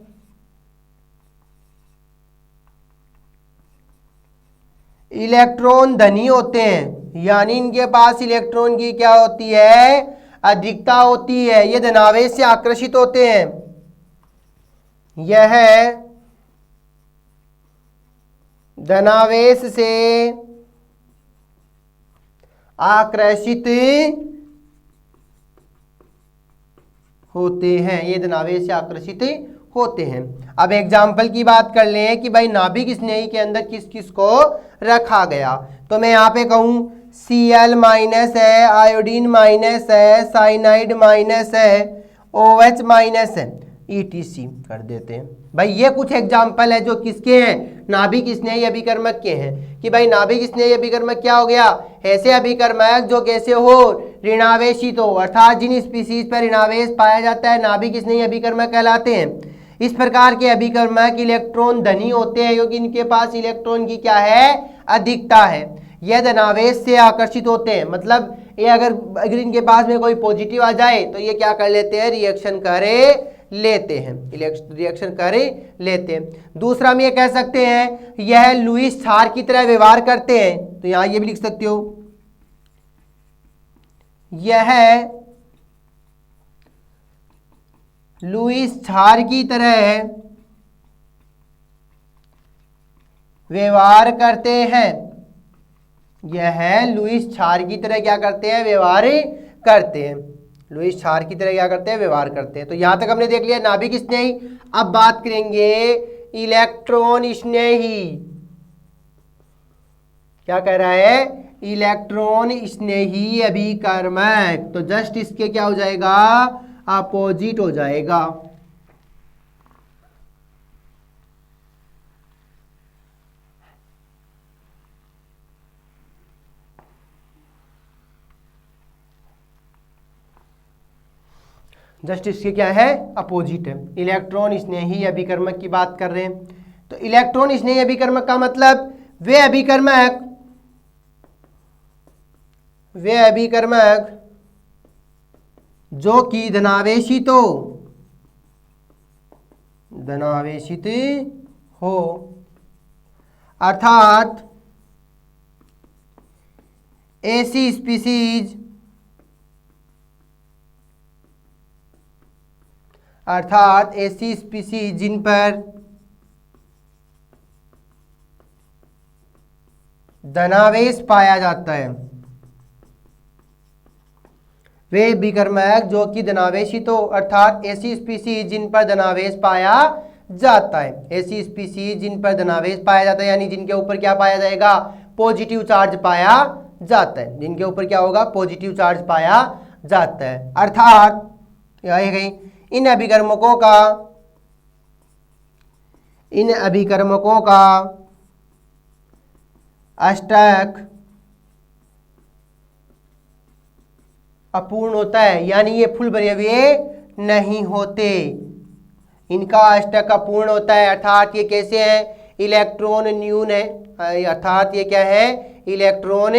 इलेक्ट्रॉन धनी होते हैं, यानी इनके पास इलेक्ट्रॉन की क्या होती है, अधिकता होती है। ये धनावेश से आकर्षित होते हैं। यह धनावेश से आकर्षित होते हैं, ये धनावेश से आकर्षित होते हैं। अब एग्जाम्पल की बात कर लें कि भाई नाभिक स्नेही के अंदर किस किस को रखा गया, तो मैं यहाँ पे कहूँ Cl माइनस है, आयोडीन माइनस है, साइनाइड माइनस है, OH माइनस है, ETC कर देते हैं। भाई ये कुछ एग्जाम्पल है जो किसके हैं, नाभिक स्नेही अभिकर्मक के हैं। कि भाई नाभिक स्नेही अभिकर्मक क्या हो गया, ऐसे अभिकर्मक जो कैसे हो, ऋणावेशित हो, अर्थात जिन स्पीसीज पर ऋणावेश पाया जाता है नाभिक स्नेही अभिकर्मक कहलाते हैं। इस प्रकार के अभिकर्मक इलेक्ट्रॉन धनी होते हैं क्योंकि इनके पास इलेक्ट्रॉन की क्या है, अधिकता है। यह धनावेश से आकर्षित होते हैं, मतलब ये अगर इनके पास में कोई पॉजिटिव आ जाए तो ये क्या कर लेते हैं, रिएक्शन करे लेते हैं। दूसरा हम ये कह सकते हैं यह लुईस क्षार की तरह व्यवहार करते हैं, तो यहां ये भी लिख सकते हो यह लुईस क्षार की तरह व्यवहार करते हैं। यह लुईस क्षार की तरह क्या करते हैं, व्यवहार करते हैं। लुईस क्षार की तरह क्या करते हैं, व्यवहार करते हैं। तो यहां तक हमने देख लिया नाभिक स्नेही। अब बात करेंगे इलेक्ट्रॉन स्नेही। क्या कह रहा है, इलेक्ट्रॉन स्नेही अभिकर्मक। तो जस्ट इसके क्या हो जाएगा, अपोजिट हो जाएगा। जस्ट इसके क्या है, अपोजिट है। इलेक्ट्रॉन स्नेही अभिकर्मक की बात कर रहे हैं। तो इलेक्ट्रॉन स्नेही अभिकर्मक का मतलब वे अभिकर्मक जो कि धनावेशित हो, अर्थात ऐसी स्पीसीज जिन पर धनावेश पाया जाता है, वे अभिकर्मक जो कि धनावेशित हो, अर्थात ऐसी स्पीसीज जिन पर धनावेश पाया जाता है। ऐसी स्पीसीज जिन पर धनावेश पाया जाता है, यानी जिनके ऊपर क्या पाया जाएगा, पॉजिटिव चार्ज पाया जाता है। जिनके ऊपर क्या होगा, पॉजिटिव चार्ज पाया जाता है। अर्थात कहीं इन अभिकर्मकों का अष्टक अपूर्ण होता है, यानी ये फुल बरियावे नहीं होते। इनका अष्टक अपूर्ण होता है, अर्थात ये कैसे है, इलेक्ट्रॉन न्यून है। अर्थात ये क्या है, इलेक्ट्रॉन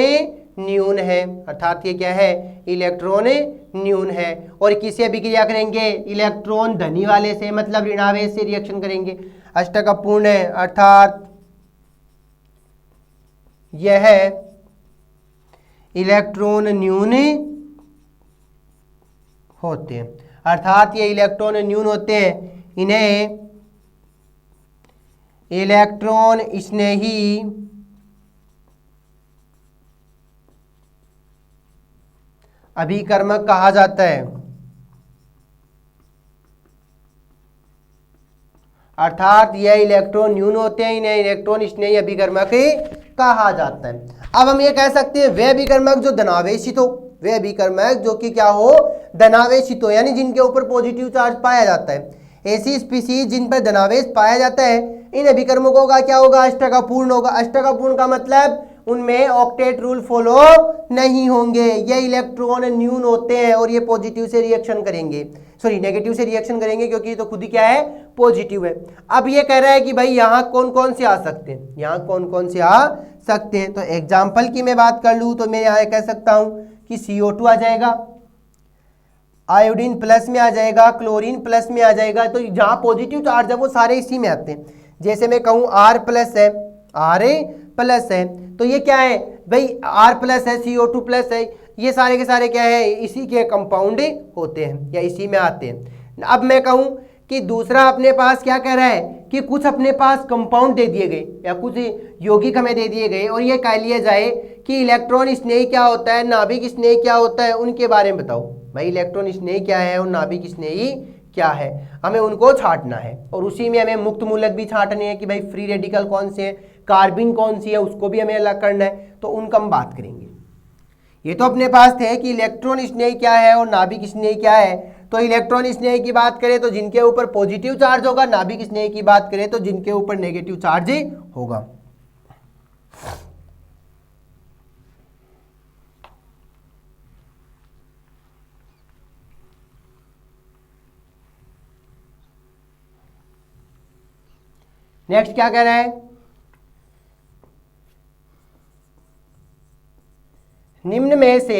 न्यून है। अर्थात ये क्या है, इलेक्ट्रॉन न्यून है। और किसे अभिक्रिया करेंगे, इलेक्ट्रॉन धनी वाले से, मतलब ऋणावेश से रिएक्शन करेंगे। अष्टक अपूर्ण है, अर्थात यह इलेक्ट्रॉन न्यून होते हैं, अर्थात ये इलेक्ट्रॉन न्यून होते हैं, इन्हें इलेक्ट्रॉन स्नेही अभिकर्मक कहा जाता है। अर्थात यह इलेक्ट्रॉन न्यून होते हैं, इन्हें इलेक्ट्रॉन स्नेही अभिकर्मक कहा जाता है। अब हम ये कह सकते हैं वे अभिकर्मक जो धनावेशित हो, वे अभिकर्मक जो कि क्या हो, धनावेशित हो, यानी जिनके ऊपर पॉजिटिव चार्ज पाया जाता है। ऐसी स्पीसीज जिन पर धनावेश पाया जाता है, इन अभिकर्मकों का क्या होगा, अष्टकापूर्ण होगा। अष्टकापूर्ण का मतलब उनमें ऑक्टेट रूल फॉलो नहीं होंगे, ये इलेक्ट्रॉन न्यून होते हैं और ये पॉजिटिव से रिएक्शन करेंगे, सॉरी नेगेटिव से रिएक्शन करेंगे, क्योंकि तो खुद ही क्या है, पॉजिटिव है। अब ये कह रहा है कि भाई यहाँ कौन कौन से आ सकते हैं, यहाँ कौन कौन से आ सकते हैं। तो एग्जाम्पल की मैं बात कर लूँ तो मैं यहाँ कह सकता हूँ कि CO2 आ जाएगा, आयोडीन प्लस में आ जाएगा, क्लोरीन प्लस में आ जाएगा। तो जहाँ पॉजिटिव चार्ज है वो सारे इसी में आते हैं। जैसे मैं कहूँ R प्लस है, R+ है, तो ये क्या है भाई, R+ है, CO2 प्लस है, ये सारे के सारे क्या है, इसी के कंपाउंड होते हैं या इसी में आते हैं। अब मैं कहूँ कि दूसरा अपने पास क्या कह रहा है कि कुछ अपने पास कंपाउंड दे दिए गए या कुछ यौगिक हमें दे दिए गए और ये कह लिया जाए कि इलेक्ट्रॉन स्नेही क्या होता है, नाभिक स्नेही क्या होता है, उनके बारे में बताओ भाई। इलेक्ट्रॉन स्नेही क्या है और नाभिक स्नेही क्या है, हमें उनको छांटना है। और उसी में हमें मुक्त मूलक भी छांटने हैं कि भाई फ्री रेडिकल कौन से हैं, कार्बिन कौन सी है, उसको भी हमें अलग करना है। तो उनका हम बात करेंगे। ये तो अपने पास थे कि इलेक्ट्रॉन स्नेही क्या है और नाभिक स्नेही क्या है। तो इलेक्ट्रॉन स्नेही की बात करें तो जिनके ऊपर पॉजिटिव चार्ज होगा, नाभिक स्नेही की बात करें तो जिनके ऊपर नेगेटिव चार्ज होगा। नेक्स्ट क्या कह रहा है, निम्न में से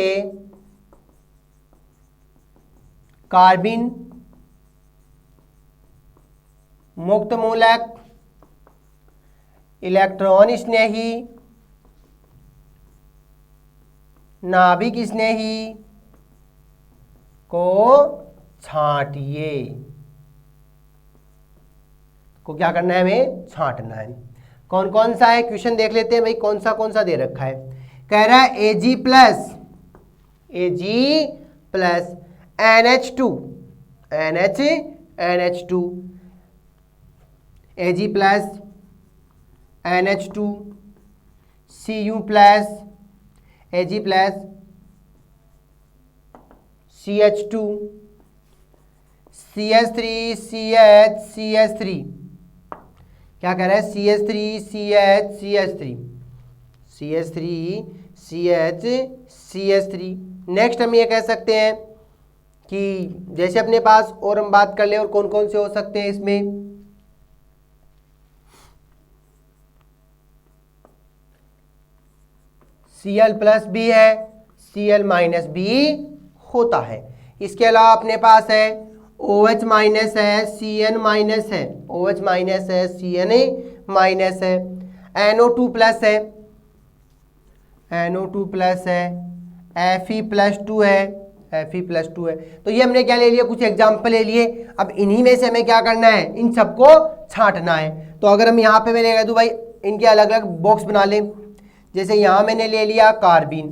कार्बिन मुक्त मूलक इलेक्ट्रॉन स्नेही नाभिक स्नेही को छांटिए, को क्या करना है, हमें छांटना है। कौन कौन सा है, क्वेश्चन देख लेते हैं भाई, कौन सा दे रखा है। कह रहा है Ag plus NH2 NH2 Ag plus NH2 Cu plus Ag plus CH2 CH3 CH3 क्या कह रहा है, CH3 CH3 नेक्स्ट हम ये कह सकते हैं कि जैसे अपने पास और हम बात कर ले और कौन कौन से हो सकते हैं इसमें, Cl+ भी है, Cl- भी होता है। इसके अलावा अपने पास है OH- है, Cn- है, OH- है, Cn- है, NO2+ है, NO2+ है, Fe+2 है, Fe+2 है। तो ये हमने क्या ले लिया, कुछ एग्जाम्पल ले लिए। अब इन्हीं में से हमें क्या करना है, इन सबको छांटना है। तो अगर हम यहाँ पे मैंने कह दूँ भाई इनके अलग अलग बॉक्स बना लें, जैसे यहाँ मैंने ले लिया कार्बिन,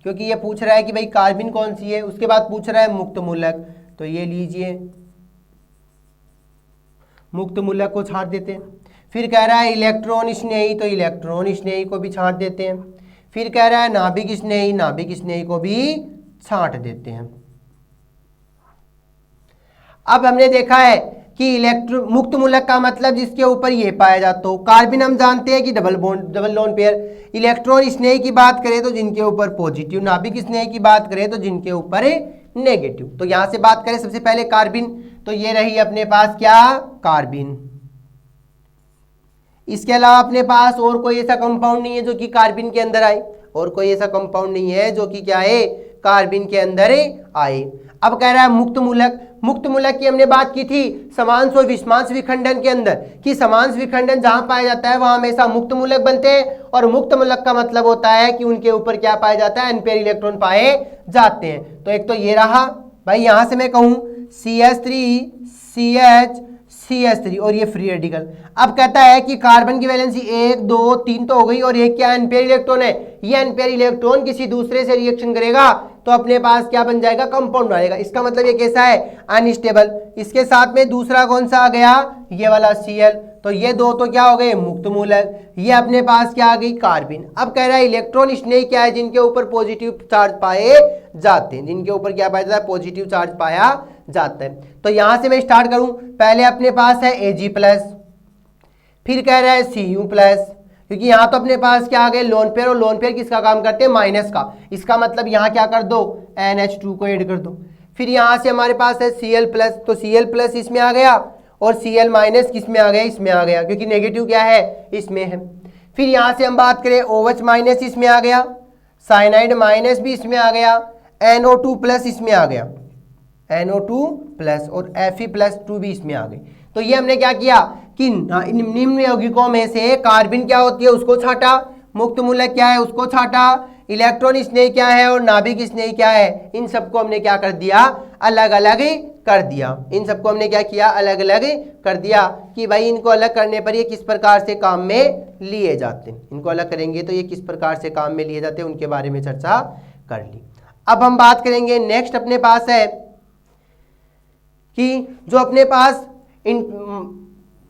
क्योंकि ये पूछ रहा है कि भाई कार्बिन कौन सी है, उसके बाद पूछ रहा है मुक्त मूलक, तो ये लीजिए मुक्त मूलक को छांट देते हैं। फिर कह रहा है इलेक्ट्रॉन स्नेही, तो इलेक्ट्रॉन स्नेही को भी छांट देते हैं। फिर कह रहा है नाभिक स्नेही को भी छांट देते हैं। अब हमने देखा है कि मुक्त मूलक का मतलब जिसके ऊपर ये पाया जाता हो। कार्बिन हम जानते हैं कि डबल लोन पेयर। इलेक्ट्रॉन स्नेही की बात करें तो जिनके ऊपर पॉजिटिव, नाभिक स्नेही की बात करें तो जिनके ऊपर नेगेटिव। तो यहां से बात करें सबसे पहले कार्बिन, तो ये रही अपने पास क्या, कार्बिन। इसके अलावा अपने पास और कोई ऐसा कंपाउंड नहीं है जो कि कार्बिन के अंदर आए, और कोई ऐसा कंपाउंड नहीं है जो कि क्या है, कार्बन के अंदर आए। अब कह रहा है मुक्त मूलक। मुक्त मूलक की हमने बात की थी समांश और विषमांश विखंडन के अंदर कि समांश विखंडन जहां पाया जाता है वहां हमेशा मुक्त मूलक बनते हैं, और मुक्त मूलक का मतलब होता है कि उनके ऊपर क्या पाया जाता है, अनपेयर इलेक्ट्रॉन पाए जाते हैं। तो एक तो ये रहा भाई, यहां से मैं कहूं CH3 CH CH3 और ये फ्री रेडिकल। अब कहता है कि कार्बन की वैलेंसी 1 2 3 तो हो गई, और एक क्या अनपेयर इलेक्ट्रॉन है, ये अनपेयर इलेक्ट्रॉन किसी दूसरे से रिएक्शन करेगा तो अपने पास क्या बन जाएगा, कंपाउंड बनेगा। इसका मतलब ये कैसा है, अनस्टेबल। इसके साथ में दूसरा कौन सा आ गया, ये वाला Cl। तो ये दो तो क्या हो गए, मुक्त मूलक। ये अपने पास क्या आ गई, कार्बन। अब कह रहा है इलेक्ट्रॉन स्नेही क्या है, जिनके ऊपर पॉजिटिव चार्ज पाए जाते हैं, जिनके ऊपर क्या पाया जाता है, पॉजिटिव चार्ज पाया जाता है। तो यहां से मैं स्टार्ट करूं, पहले अपने पास है Ag+, फिर कह रहा है Cu+, क्योंकि यहां तो अपने पास क्या आ गए, लोन पेयर, और लोन पेयर किसका काम करते हैं, माइनस का। इसका मतलब यहां क्या कर दो, NH2 को ऐड कर दो। फिर यहां से हमारे पास है Cl+, तो Cl+ इसमें आ गया, और Cl- किस में आ गया, इसमें आ गया, क्योंकि नेगेटिव क्या है, इसमें है। फिर यहां से हम बात करें OH- इसमें आ गया, साइनाइड माइनस भी इसमें आ गया, NO2+ इसमें आ गया, NO2+, और Fe+2 भी इसमें आ गई। तो ये हमने क्या किया कि निम्न यौगिकों में से कार्बन क्या होती है उसको छाटा, मुक्त मूलक क्या है उसको छाटा, इलेक्ट्रॉन स्नेही क्या है और नाभिक स्नेही क्या है, इन सबको हमने क्या कर दिया, अलग अलग कर दिया। इन सबको हमने क्या किया, अलग अलग कर दिया कि भाई इनको अलग करने पर ये किस प्रकार से काम में लिए जाते हैं, इनको अलग करेंगे तो ये किस प्रकार से काम में लिए जाते हैं, उनके बारे में चर्चा कर ली। अब हम बात करेंगे नेक्स्ट, अपने पास है कि जो अपने पास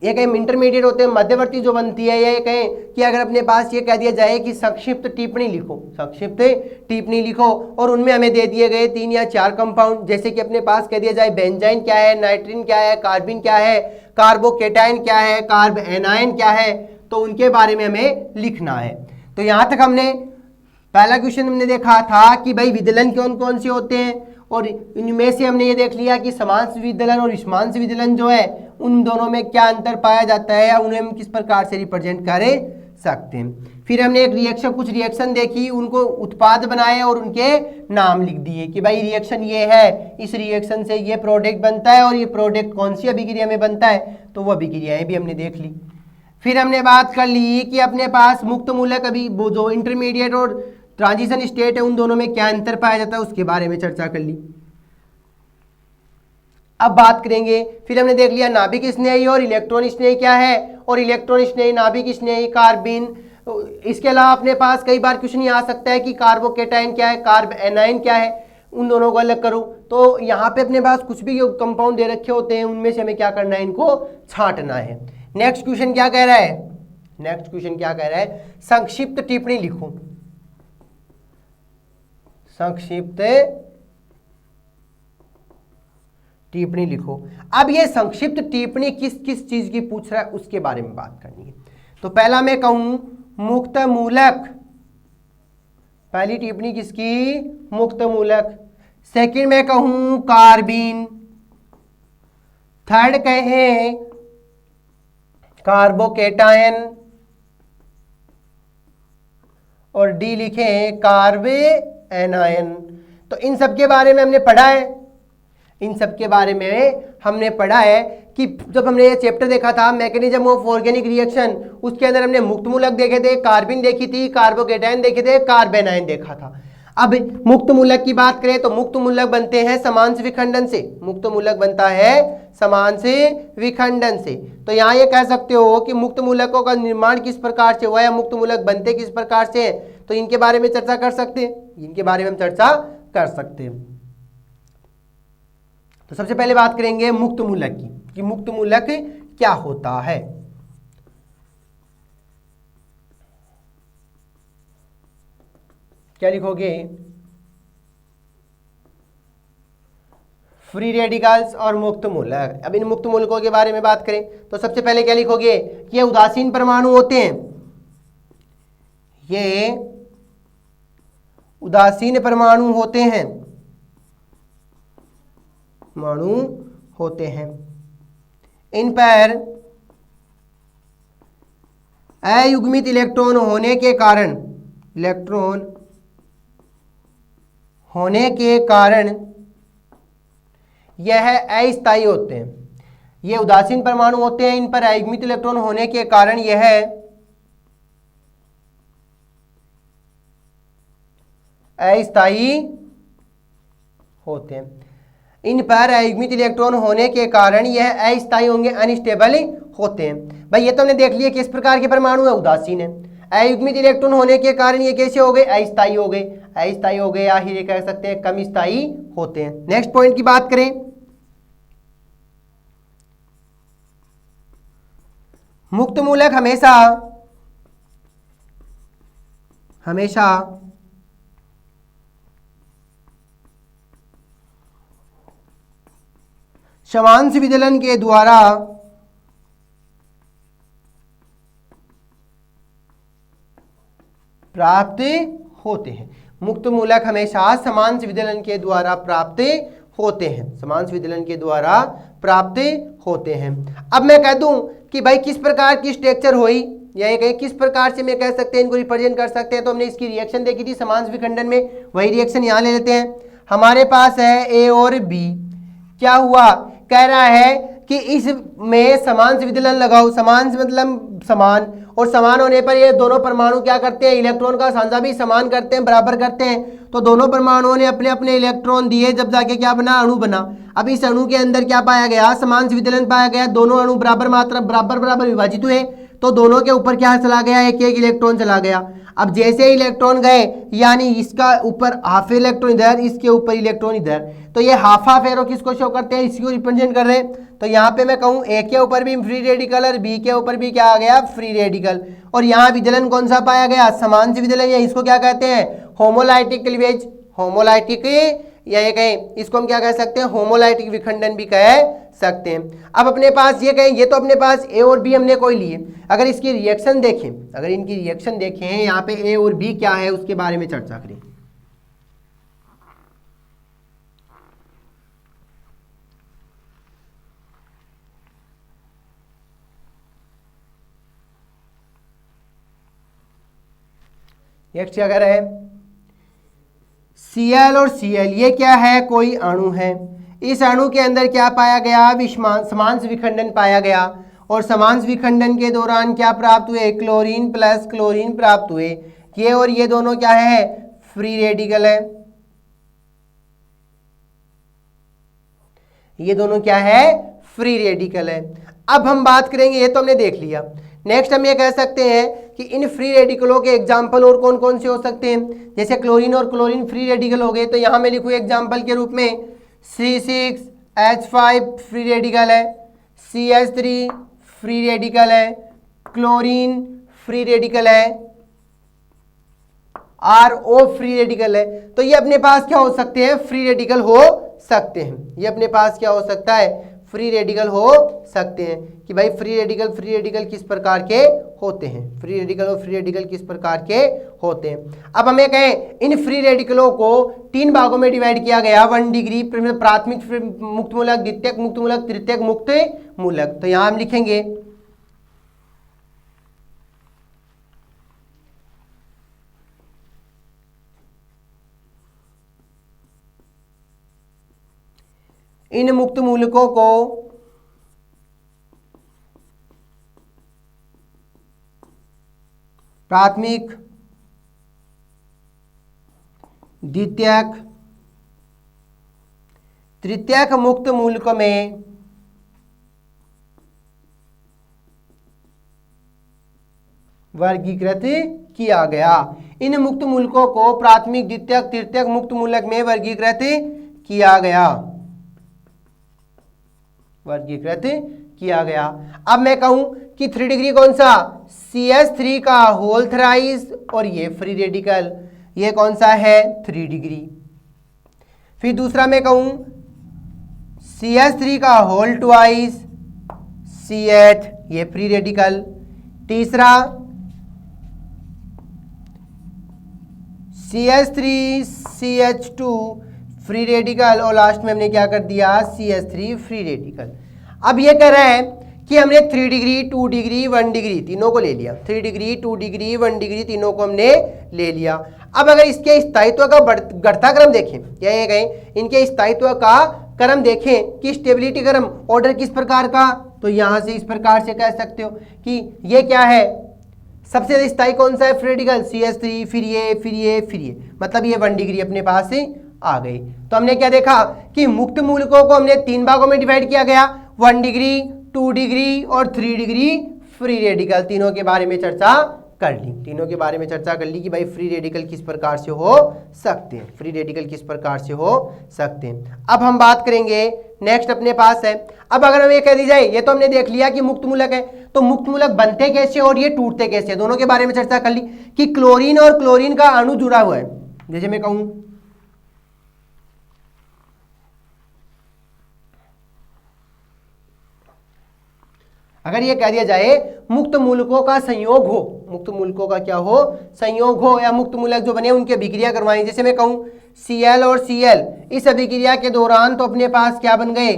ये कहें इंटरमीडिएट होते हैं, मध्यवर्ती जो बनती है, ये कहें कि अगर अपने पास ये कह दिया जाए कि संक्षिप्त टिप्पणी लिखो, संक्षिप्त टिप्पणी लिखो, और उनमें हमें दे दिए गए 3 या 4 कंपाउंड, जैसे कि अपने पास कह दिया जाए बेंजाइन क्या है, नाइट्रिन क्या है, कार्बिन क्या है, कार्बोकेटाइन क्या है, कार्ब एनायन क्या है, तो उनके बारे में हमें लिखना है। तो यहां तक हमने पहला क्वेश्चन हमने देखा था कि भाई विदलन कौन कौन से होते हैं, और इनमें से हमने ये देख लिया कि समांश विदलन और विषमांश विदलन जो है उन दोनों में क्या अंतर पाया जाता है, या उन्हें हम किस प्रकार से रिप्रेजेंट कर सकते हैं। फिर हमने एक रिएक्शन, कुछ रिएक्शन देखी, उनको उत्पाद बनाए और उनके नाम लिख दिए कि भाई रिएक्शन ये है, इस रिएक्शन से ये प्रोडक्ट बनता है, और ये प्रोडक्ट कौन सी अभिक्रिया में बनता है, तो वो अभिक्रियाएं भी हमने देख ली। फिर हमने बात कर ली कि अपने पास मुक्त मूलक अभी वो जो इंटरमीडिएट और ट्रांजिशन स्टेट है उन दोनों में क्या अंतर पाया जाता है, उसके बारे में चर्चा कर ली। अब बात करेंगे, फिर हमने देख लिया नाभिक स्नेही और इलेक्ट्रॉन स्नेही क्या है, और इलेक्ट्रॉन स्नेही, नाभिक स्नेही, कार्बिन। इसके अलावा अपने पास कई बार क्वेश्चन ये आ सकता है कि कार्बोकेटाइन क्या है, कार्ब एनाइन क्या है, उन दोनों को अलग करो। तो यहाँ पे अपने पास कुछ भी कंपाउंड दे रखे होते हैं, उनमें से हमें क्या करना है, इनको छांटना है। नेक्स्ट क्वेश्चन क्या कह रहा है, नेक्स्ट क्वेश्चन क्या कह रहा है, संक्षिप्त टिप्पणी लिखो, संक्षिप्त टिप्पणी लिखो। अब ये संक्षिप्त टिप्पणी किस किस चीज की पूछ रहा है उसके बारे में बात करनी है। तो पहला मैं कहूं मुक्त मूलक, पहली टिप्पणी किसकी, मुक्त मूलक। सेकंड में कहूं कार्बिन, थर्ड कहें कार्बोकेटायन, और डी लिखें कार्बे एनायन। तो इन सब के बारे में हमने पढ़ा है, इन सब के बारे में हमने पढ़ा है कि जब हमने ये चैप्टर देखा था मैकेनिज्म ऑफ ऑर्गेनिक रिएक्शन, उसके अंदर हमने मुक्त मूलक देखे थे, कार्बिन देखी थी, कार्बोकेटाइन देखे थे, कार्बेनाइन देखा था। अब मुक्त मूलक की बात करें तो मुक्त मूलक बनते हैं समांश विखंडन से, मुक्त मूलक बनता है समांश विखंडन से। तो यहाँ ये कह सकते हो कि मुक्त मूलकों का निर्माण किस प्रकार से हुआ है, मुक्त मूलक बनते किस प्रकार से हैं, तो इनके बारे में चर्चा कर सकते हैं, इनके बारे में हम चर्चा कर सकते हैं। तो सबसे पहले बात करेंगे मुक्त मूलक की कि मुक्त मूलक क्या होता है। क्या लिखोगे, फ्री रेडिकल्स और मुक्त मूलक। अब इन मुक्त मूलकों के बारे में बात करें तो सबसे पहले क्या लिखोगे कि ये उदासीन परमाणु होते हैं, ये उदासीन परमाणु होते हैं, परमाणु होते हैं। इन पर अयुग्मित इलेक्ट्रॉन होने के कारण, इलेक्ट्रॉन होने के कारण यह अस्थायी होते हैं। ये उदासीन परमाणु होते हैं, इन पर अयुग्मित इलेक्ट्रॉन होने के कारण यह अस्थायी होते हैं। इन पर अयुग्मित इलेक्ट्रॉन होने के कारण यह अस्थायी होंगे, अनस्टेबल होते हैं। भाई ये तो हमने देख लिया किस प्रकार के परमाणु है, उदासीन है। अयुग्मित इलेक्ट्रॉन होने के कारण ये कैसे हो गए, अस्थायी हो गए। अस्थायी हो गए या ये कह सकते हैं कम स्थायी होते हैं। नेक्स्ट पॉइंट की बात करें, मुक्त मूलक हमेशा समांश विदलन के द्वारा प्राप्त होते हैं। मुक्त मूलक हमेशा समांश विदलन के द्वारा प्राप्त होते हैं, समांश विदलन के द्वारा प्राप्त होते हैं। अब मैं कह दूं कि भाई किस प्रकार की स्ट्रक्चर हुई या ये किस प्रकार से मैं कह सकते हैं इनको रिप्रेजेंट कर सकते हैं, तो हमने इसकी रिएक्शन देखी थी समांश विखंडन में, वही रिएक्शन यहाँ ले लेते हैं। हमारे पास है ए और बी, क्या हुआ, कह रहा है कि इसमें समांश विदलन लगाओ, समांश मतलब समान, और समान होने पर ये दोनों परमाणु क्या करते हैं, इलेक्ट्रॉन का साझा भी समान करते हैं, बराबर करते हैं। तो दोनों परमाणुओं ने अपने अपने इलेक्ट्रॉन दिए, जब जाके क्या बना, अणु बना। अब इस अणु के अंदर क्या पाया गया, समांश विदलन पाया गया, दोनों अणु बराबर मात्रा बराबर विभाजित हुए, तो दोनों के ऊपर क्या चला गया, एक एक इलेक्ट्रॉन चला गया। अब जैसे इलेक्ट्रॉन गए, यानी इसका ऊपर हाफ इलेक्ट्रॉन इधर, इसके ऊपर इलेक्ट्रॉन इधर, तो ये हाफ हाफ एरो किसको शो करते हैं, इसको रिप्रेजेंट कर रहे हैं। तो यहाँ पे मैं कहूँ ए के ऊपर भी फ्री रेडिकल और बी के ऊपर भी क्या आ गया, फ्री रेडिकल। और यहाँ विदलन कौन सा पाया गया, समांश विदलन, या इसको क्या कहते हैं, होमोलाइटिक क्लीवेज, होमोलाइटिक, या ये कहें इसको हम क्या कह सकते हैं, होमोलाइटिक विखंडन भी कह सकते हैं। अब अपने पास ये कहें, ये तो अपने पास ए और बी हमने कोई लिए, अगर इसकी रिएक्शन देखें, अगर इनकी रिएक्शन देखें यहाँ पे ए और बी क्या है उसके बारे में चर्चा करें। नेक्स्ट अगर है Cl और Cl, ये क्या है, कोई अणु है। इस अणु के अंदर क्या पाया गया, समांश विखंडन पाया गया, और समांश विखंडन के दौरान क्या प्राप्त हुए, क्लोरीन प्लस क्लोरीन प्राप्त हुए। ये और ये दोनों क्या है, फ्री रेडिकल है, ये दोनों क्या है, फ्री रेडिकल है। अब हम बात करेंगे, ये तो हमने देख लिया। नेक्स्ट हम ये कह सकते हैं कि इन फ्री रेडिकलों के एग्जाम्पल और कौन कौन से हो सकते हैं। जैसे क्लोरीन और क्लोरीन फ्री रेडिकल हो गए, तो यहाँ मैं लिखूँ एग्जाम्पल के रूप में C6H5 फ्री रेडिकल है, CH3 फ्री रेडिकल है, क्लोरीन फ्री रेडिकल है, RO फ्री रेडिकल है। तो ये अपने पास क्या हो सकते हैं, फ्री रेडिकल हो सकते हैं। ये अपने पास क्या हो सकता है, फ्री रेडिकल हो सकते हैं। कि भाई फ्री रेडिकल किस प्रकार के होते हैं, फ्री रेडिकल और फ्री रेडिकल किस प्रकार के होते हैं। अब हमें कहें इन फ्री रेडिकलों को 3 भागों में डिवाइड किया गया, 1 डिग्री, प्राथमिक मुक्त मूलक, द्वितीयक मुक्त मूलक, तृतीयक मुक्त मूलक। तो यहां हम लिखेंगे इन मुक्त मूलकों को प्राथमिक, द्वितीयक, तृतीयक मुक्त मूलकों में वर्गीकृत किया गया। इन मुक्त मूलकों को प्राथमिक, द्वितीयक, तृतीयक मुक्त मूलक में वर्गीकृत किया गया, वर्गीकृत किया गया। अब मैं कहूं कि 3 डिग्री कौन सा, CH3 का होल थ्राइस, और ये फ्री रेडिकल, ये कौन सा है, 3 डिग्री। फिर दूसरा मैं कहूं CH3 का होल ट्वाइस, CH, ये फ्री रेडिकल। तीसरा CH3 CH2 फ्री रेडिकल, और लास्ट में हमने क्या कर दिया, CH3 फ्री रेडिकल। अब ये कह रहा है कि हमने 3 डिग्री, 2 डिग्री, 1 डिग्री तीनों को ले लिया, 3 डिग्री, 2 डिग्री, 1 डिग्री तीनों को हमने ले लिया। अब अगर इसके स्थायित्व का घटता क्रम देखें, क्या ये गए इनके स्थायित्व का क्रम देखें कि स्टेबिलिटी क्रम ऑर्डर किस प्रकार का, तो यहां से इस प्रकार से कह सकते हो कि ये क्या है, सबसे ज्यादा स्थायी कौन सा है, फ्री रेडिकल CH3, फिर ये फिर ये फिर ये, मतलब ये 1 डिग्री अपने पास से आ गई। तो हमने क्या देखा कि मुक्त मूलकों को हमने 3 भागों में डिवाइड किया गया, 1 डिग्री, 2 डिग्री और 3 डिग्री फ्री रेडिकल। तीनों के बारे में चर्चा कर ली, तीनों के बारे में चर्चा कर ली कि भाई फ्री रेडिकल किस प्रकार से हो सकते हैं, फ्री रेडिकल किस प्रकार से हो सकते हैं। अब हम बात करेंगे नेक्स्ट अपने पास है, अब अगर हमें कह दी जाए, ये तो हमने देख लिया कि मुक्त मूलक है, तो मुक्त मूलक बनते कैसे और ये टूटते कैसे, दोनों के बारे में चर्चा कर ली कि क्लोरीन और क्लोरीन का अणु जुड़ा हुआ है। जैसे मैं कहूं अगर ये कह दिया जाए मुक्त मूलकों का संयोग हो, मुक्त मूलकों का क्या हो, संयोग हो, या मुक्त मूलक जो बने उनके अभिक्रिया करवाएं, जैसे मैं कहूं Cl और Cl, इस अभिक्रिया के दौरान तो अपने पास क्या बन गए,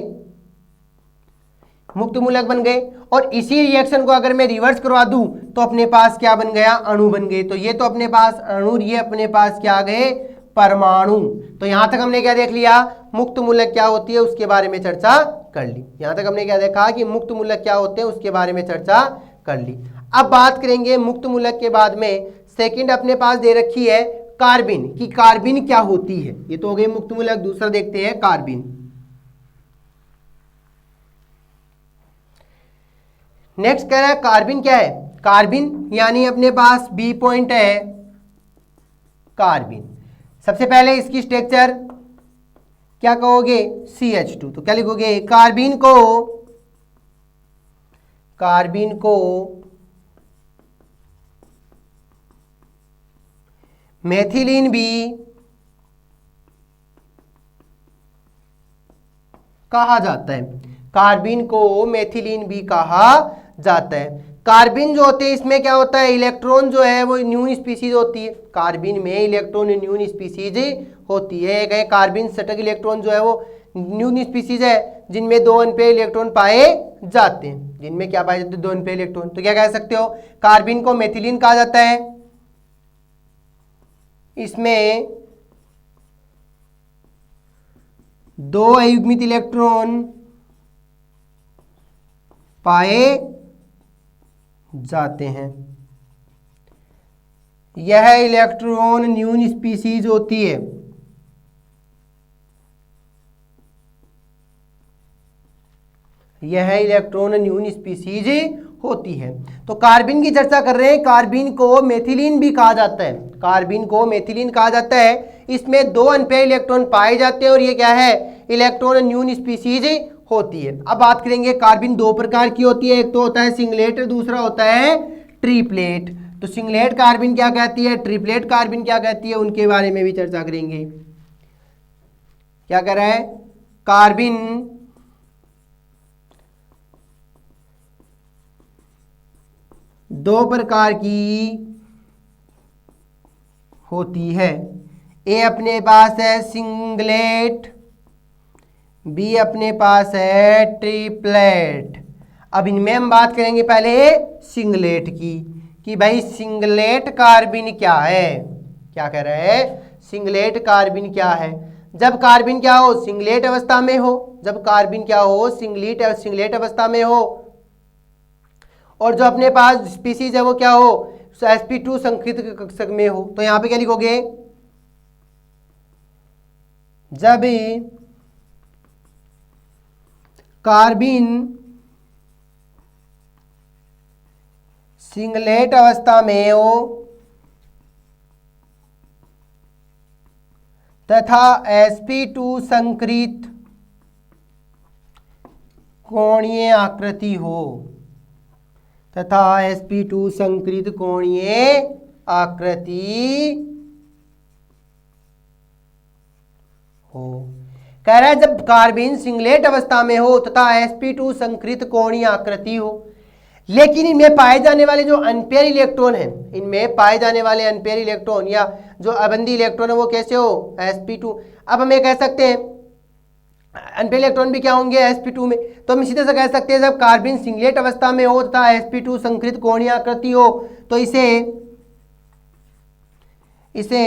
मुक्त मूलक बन गए, और इसी रिएक्शन को अगर मैं रिवर्स करवा दूं तो अपने पास क्या बन गया, अणु बन गए। तो ये तो अपने पास अणु, ये अपने पास क्या आ गए, परमाणु। तो यहां तक हमने क्या देख लिया, मुक्त मूलक क्या होती है उसके बारे में चर्चा कर ली। यहां तक हमने क्या देखा कि मुक्त मूलक क्या होते हैं उसके बारे में चर्चा कर ली। अब बात करेंगे मुक्त मूलक के बाद में सेकंड अपने पास दे रखी है कार्बिन, कि कार्बिन क्या होती है। ये तो हो गए मुक्त मूलक, दूसरा देखते हैं कार्बिन। नेक्स्ट कह रहा है कार्बिन क्या है, कार्बिन यानी अपने पास बी पॉइंट है कार्बिन। सबसे पहले इसकी स्ट्रक्चर क्या कहोगे, CH2, तो क्या लिखोगे, कार्बिन को मेथिलीन भी कहा जाता है, कार्बिन को मेथिलीन भी कहा जाता है। कार्बिन जो होते हैं इसमें क्या होता है, इलेक्ट्रॉन जो है वो न्यून स्पीसीज होती है, कार्बिन में इलेक्ट्रॉन न्यून स्पीसीज होती है। एक कार्बिन सटक इलेक्ट्रॉन जो है वो न्यून स्पीसीज है जिनमें 2 अनपेयर इलेक्ट्रॉन पाए जाते हैं, जिनमें क्या पाए जाते हैं, 2 अनपेयर इलेक्ट्रॉन। तो क्या कह सकते हो, कार्बिन को मेथिलीन कहा जाता है, इसमें 2 अयुग्मित इलेक्ट्रॉन पाए जाते हैं। यह इलेक्ट्रॉन न्यून स्पीसीज होती है, यह इलेक्ट्रॉन न्यून स्पीसीज होती है। तो कार्बिन की चर्चा कर रहे हैं, कार्बिन को मेथिलीन भी कहा जाता है, कार्बिन को मेथिलीन कहा जाता है। इसमें 2 अनपेयर इलेक्ट्रॉन पाए जाते हैं और ये क्या है, इलेक्ट्रॉन न्यून स्पीसीज होती है। अब बात करेंगे कार्बिन 2 प्रकार की होती है, एक तो होता है सिंगलेट, दूसरा होता है ट्रिपलेट। तो सिंगलेट कार्बिन क्या कहती है, ट्रिपलेट कार्बिन क्या कहती है, उनके बारे में भी चर्चा करेंगे। क्या कह रहा है, कार्बिन दो प्रकार की होती है, ए अपने पास है सिंगलेट, बी अपने पास है ट्रिपलेट। अब इनमें हम बात करेंगे पहले सिंगलेट की, कि भाई सिंगलेट कार्बिन क्या है, क्या कह रहा है, सिंगलेट कार्बिन क्या है। जब कार्बिन क्या हो, सिंगलेट अवस्था में हो, जब कार्बिन क्या हो, सिंगलेट अवस्था में हो, और जो अपने पास स्पीसीज है वो क्या हो, sp2 संकृत कक्षक में हो। तो यहां पे क्या लिखोगे, जब कार्बिन सिंगलेट अवस्था में हो तथा sp2 संकृत कोणीय आकृति हो, तथा sp2 संकृत कोणीय आकृति हो। कह रहा है जब कार्बिन सिंगलेट अवस्था में हो तथा sp2 संकृत कोणीय आकृति हो, लेकिन इनमें पाए जाने वाले जो अनपेयर इलेक्ट्रॉन हैं, इनमें पाए जाने वाले अनपेयर इलेक्ट्रॉन या जो अबंधी इलेक्ट्रॉन है वो कैसे हो, sp2। अब हम ये कह सकते हैं अनपेयर इलेक्ट्रॉन भी क्या होंगे, sp2 में। तो हम सीधे से कह सकते हैं जब कार्बिन सिंगलेट अवस्था में हो तथा sp2 संकृत कोणीय आकृति हो तो इसे इसे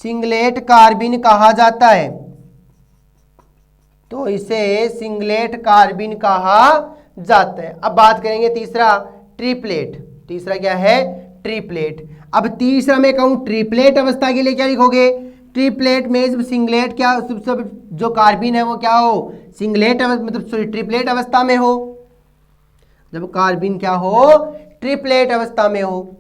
सिंगलेट कार्बिन कहा जाता है। तो इसे सिंगलेट कार्बिन कहा जाता है। अब बात करेंगे तीसरा, ट्रिपलेट। तीसरा क्या है? ट्रिपलेट। अब तीसरा मैं कहूं ट्रिपलेट अवस्था के लिए क्या लिखोगे? ट्रिपलेट में जब सिंगलेट क्या सब जो कार्बिन है वो क्या हो? सिंगलेट मतलब सॉरी ट्रिपलेट अवस्था में हो। जब कार्बिन क्या हो? ट्रिपलेट अवस्था में हो।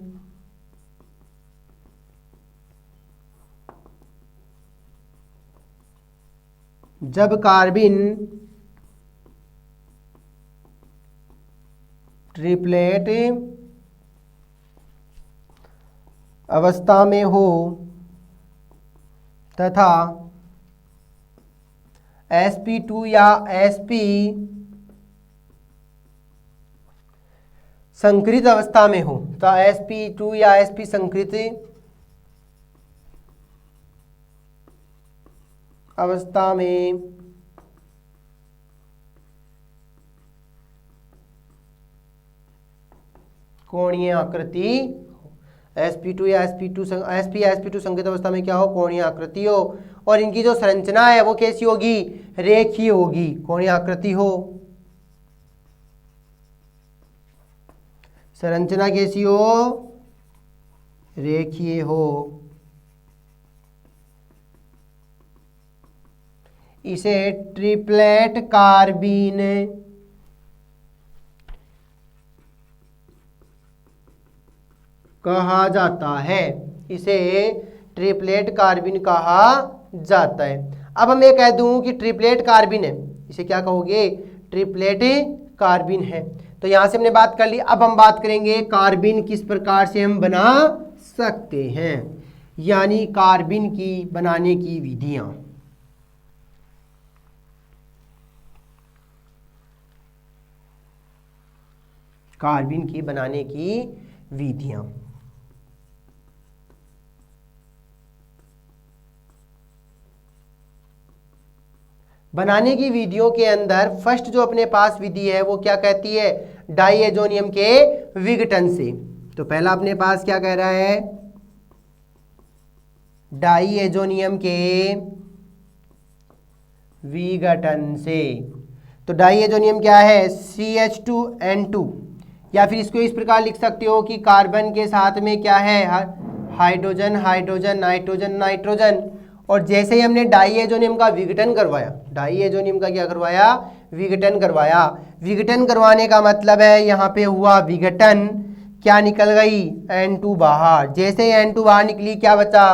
जब कार्बिन ट्रिपलेट अवस्था में हो तथा sp2 या sp संकृत अवस्था में हो, तो sp2 या sp संकृत अवस्था में कोणीय आकृति, sp2 या sp2 संकेत अवस्था में क्या हो? कोणीय आकृति हो। और इनकी जो संरचना है वो कैसी होगी? रेखीय होगी। कोणीय आकृति हो, संरचना कैसी हो? रेखीय हो। इसे ट्रिपलेट कार्बिन कहा जाता है। इसे ट्रिपलेट कार्बिन कहा जाता है। अब हम ये कह दूं कि ट्रिपलेट कार्बिन है, इसे क्या कहोगे? ट्रिपलेट कार्बिन है। तो यहां से हमने बात कर ली। अब हम बात करेंगे कार्बिन किस प्रकार से हम बना सकते हैं, यानी कार्बिन की बनाने की विधियां। कार्बिन की बनाने की विधियां। बनाने की विधियों के अंदर फर्स्ट जो अपने पास विधि है वो क्या कहती है? डाइएजोनियम के विघटन से। तो पहला अपने पास क्या कह रहा है? डाइएजोनियम के विघटन से। तो डाइएजोनियम क्या है? CH2N2, या फिर इसको इस प्रकार लिख सकते हो कि कार्बन के साथ में क्या है? Hydrogen hydrogen nitrogen nitrogen. और जैसे ही हमने डाइएजोनियम का विघटन करवाया, डाइएजोनियम का क्या करवाया? विघटन करवाया। विघटन करवाने का मतलब है यहाँ पे हुआ विघटन, क्या निकल गई? N2 बाहर। जैसे ही N2 बाहर निकली क्या बचा?